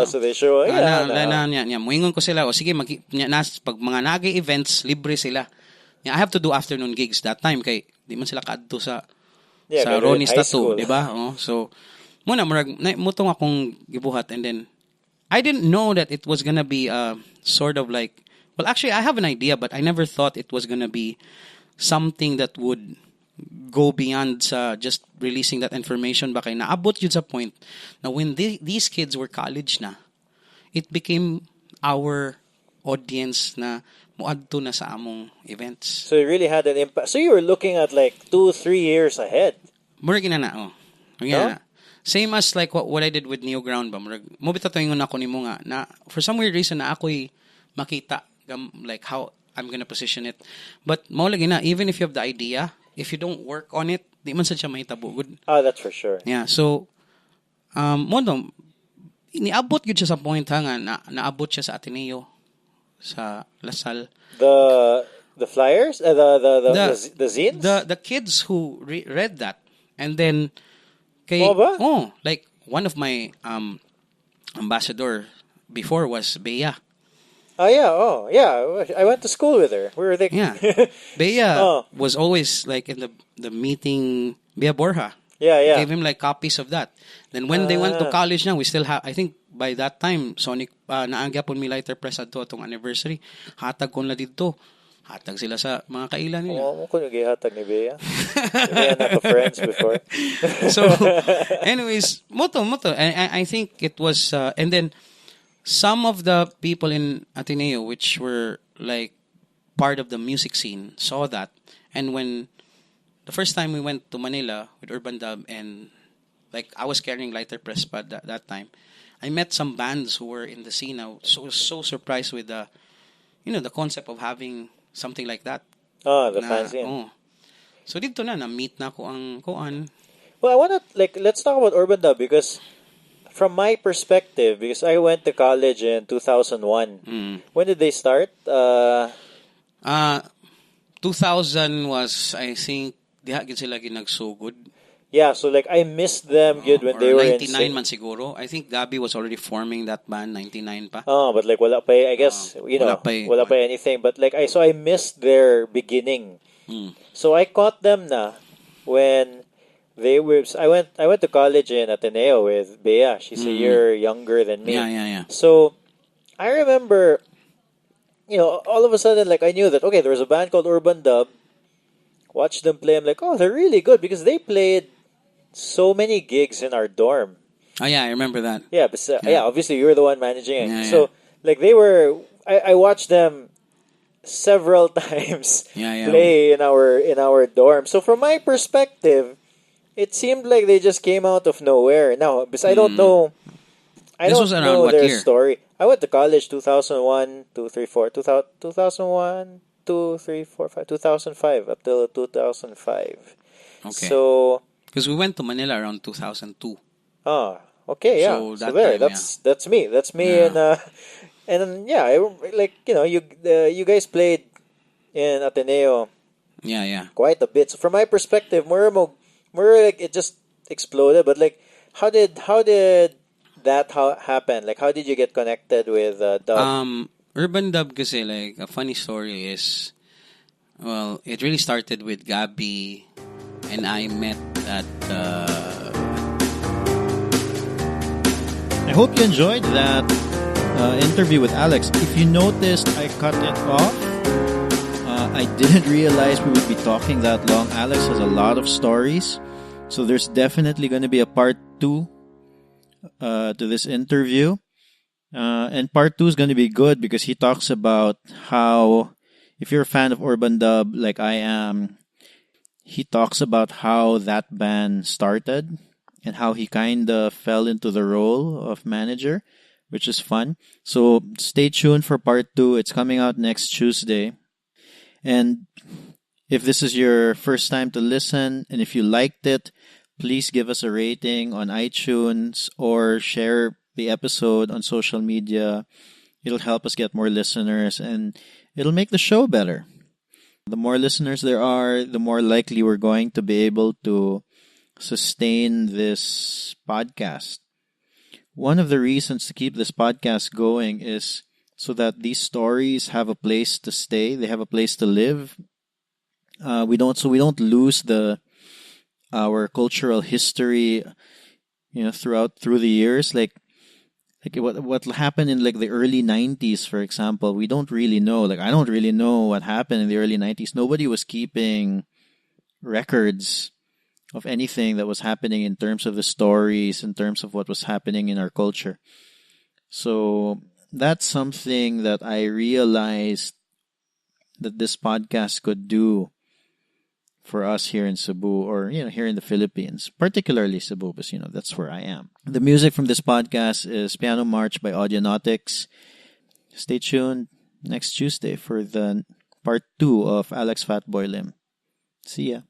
S3: So they show
S2: niya muingon ko sila o sige pag mga nagay events libre sila. I have to do afternoon gigs that time kay di man sila kadto sa Ronnie's Tattoo, di ba? So muna murag mutong akong gibuhat, and then I didn't know that it was gonna be sort of like, well, actually, I have an idea, but I never thought it was gonna be something that would go beyond just releasing that information. Baka naabot yun sa point na when these kids were college na, it became our audience na muadto na sa among events.
S3: So it really had an impact. So you were looking at like 2-3 years ahead.
S2: Murag na. Same as like what I did with Neo Ground ba. Murag mo bitaw ingon ako nimo nga na for some weird reason na ako'y makita like how I'm gonna position it. But mao lagi na, even if you have the idea, if you don't work on it, di man sad siya mahitabo. Good.
S3: That's for sure.
S2: Yeah, so mono niabot gyud siya sa point nga naabot siya sa Ateneo sa Lasal.
S3: The flyers, the zines,
S2: the kids who read that, and then like one of my ambassador before was Bea. I went to school with her. We were there. Yeah. Bea was always like in the meeting, Bea Borja.
S3: Yeah.
S2: Gave him like copies of that. Then when they went to college now, we still have, I think by that time, Sonic, naanggapon mi Lighter Press ato atong anniversary. Hatag ko na dito. Hatag sila sa mga kailan nila.
S3: Mo ko naghihatag ni Bea. We are not friends before.
S2: So, anyways, moto. I think it was, and then, some of the people in Ateneo, which were like part of the music scene, saw that. And when the first time we went to Manila with Urban Dub, and like I was carrying Lighter Press pad that time, I met some bands who were in the scene. I was so surprised with the concept of having something like that.
S3: The fanzine.
S2: So dito na meet na ko ang koan.
S3: Well, I wanna let's talk about Urban Dub, because from my perspective, because I went to college in 2001. When did they start?
S2: 2000 was, I think, diha gid sila ginagsugod.
S3: Yeah, so like I missed them good when they were
S2: 99 man siguro. I think Gabi was already forming that band, 99 pa.
S3: But like wala pa, I guess, wala pa anything. But like I missed their beginning. So I caught them na when they were. I went to college in Ateneo with Bea. She's a year younger than me.
S2: Yeah.
S3: So I remember, all of a sudden, like I knew that there was a band called Urban Dub. Watched them play. I'm like, they're really good, because they played so many gigs in our dorm.
S2: Oh yeah, I remember that.
S3: Yeah, but obviously you were the one managing it.
S2: Yeah,
S3: so like they were. I watched them several times play in our dorm. So from my perspective, it seemed like they just came out of nowhere. Now, because I don't know. I
S2: This
S3: don't
S2: was around
S3: know
S2: what
S3: their
S2: year?
S3: story. I went to college 2001, 2, 3, 4, 2001, 2, 3, 4, 5, 2005 up till 2005.
S2: Okay.
S3: So
S2: because we went to Manila around 2002.
S3: Okay, yeah.
S2: So
S3: So,
S2: that
S3: there,
S2: time,
S3: that's me. That's me,
S2: Yeah.
S3: and you guys played in Ateneo
S2: Yeah.
S3: quite a bit. So from my perspective, more like it just exploded. But like, how did that happen? Like, how did you get connected with Dub?
S2: Urban Dub kasi, like, a funny story is, well, it really started with Gabi and I met at
S1: I hope you enjoyed that interview with Alex. If you noticed, I cut it off. I didn't realize we would be talking that long. Alex has a lot of stories, so there's definitely going to be a part 2 to this interview. And part 2 is going to be good because he talks about how, if you're a fan of Urban Dub like I am, he talks about how that band started and how he kind of fell into the role of manager, which is fun. So stay tuned for part 2. It's coming out next Tuesday. And if this is your first time to listen and if you liked it, please give us a rating on iTunes or share the episode on social media. It'll help us get more listeners and it'll make the show better. The more listeners there are, the more likely we're going to be able to sustain this podcast. One of the reasons to keep this podcast going is so that these stories have a place to stay. They have a place to live. We don't lose our cultural history, through the years. Like what happened in like the early 90s, for example, we don't really know. Like I don't really know what happened in the early 90s. Nobody was keeping records of anything that was happening in terms of the stories, in terms of what was happening in our culture. So that's something that I realized that this podcast could do for us here in Cebu, or here in the Philippines, particularly Cebu, because that's where I am. The music from this podcast is Piano March by Audionautics. Stay tuned next Tuesday for the part 2 of Alex Phatboy Lim. See ya.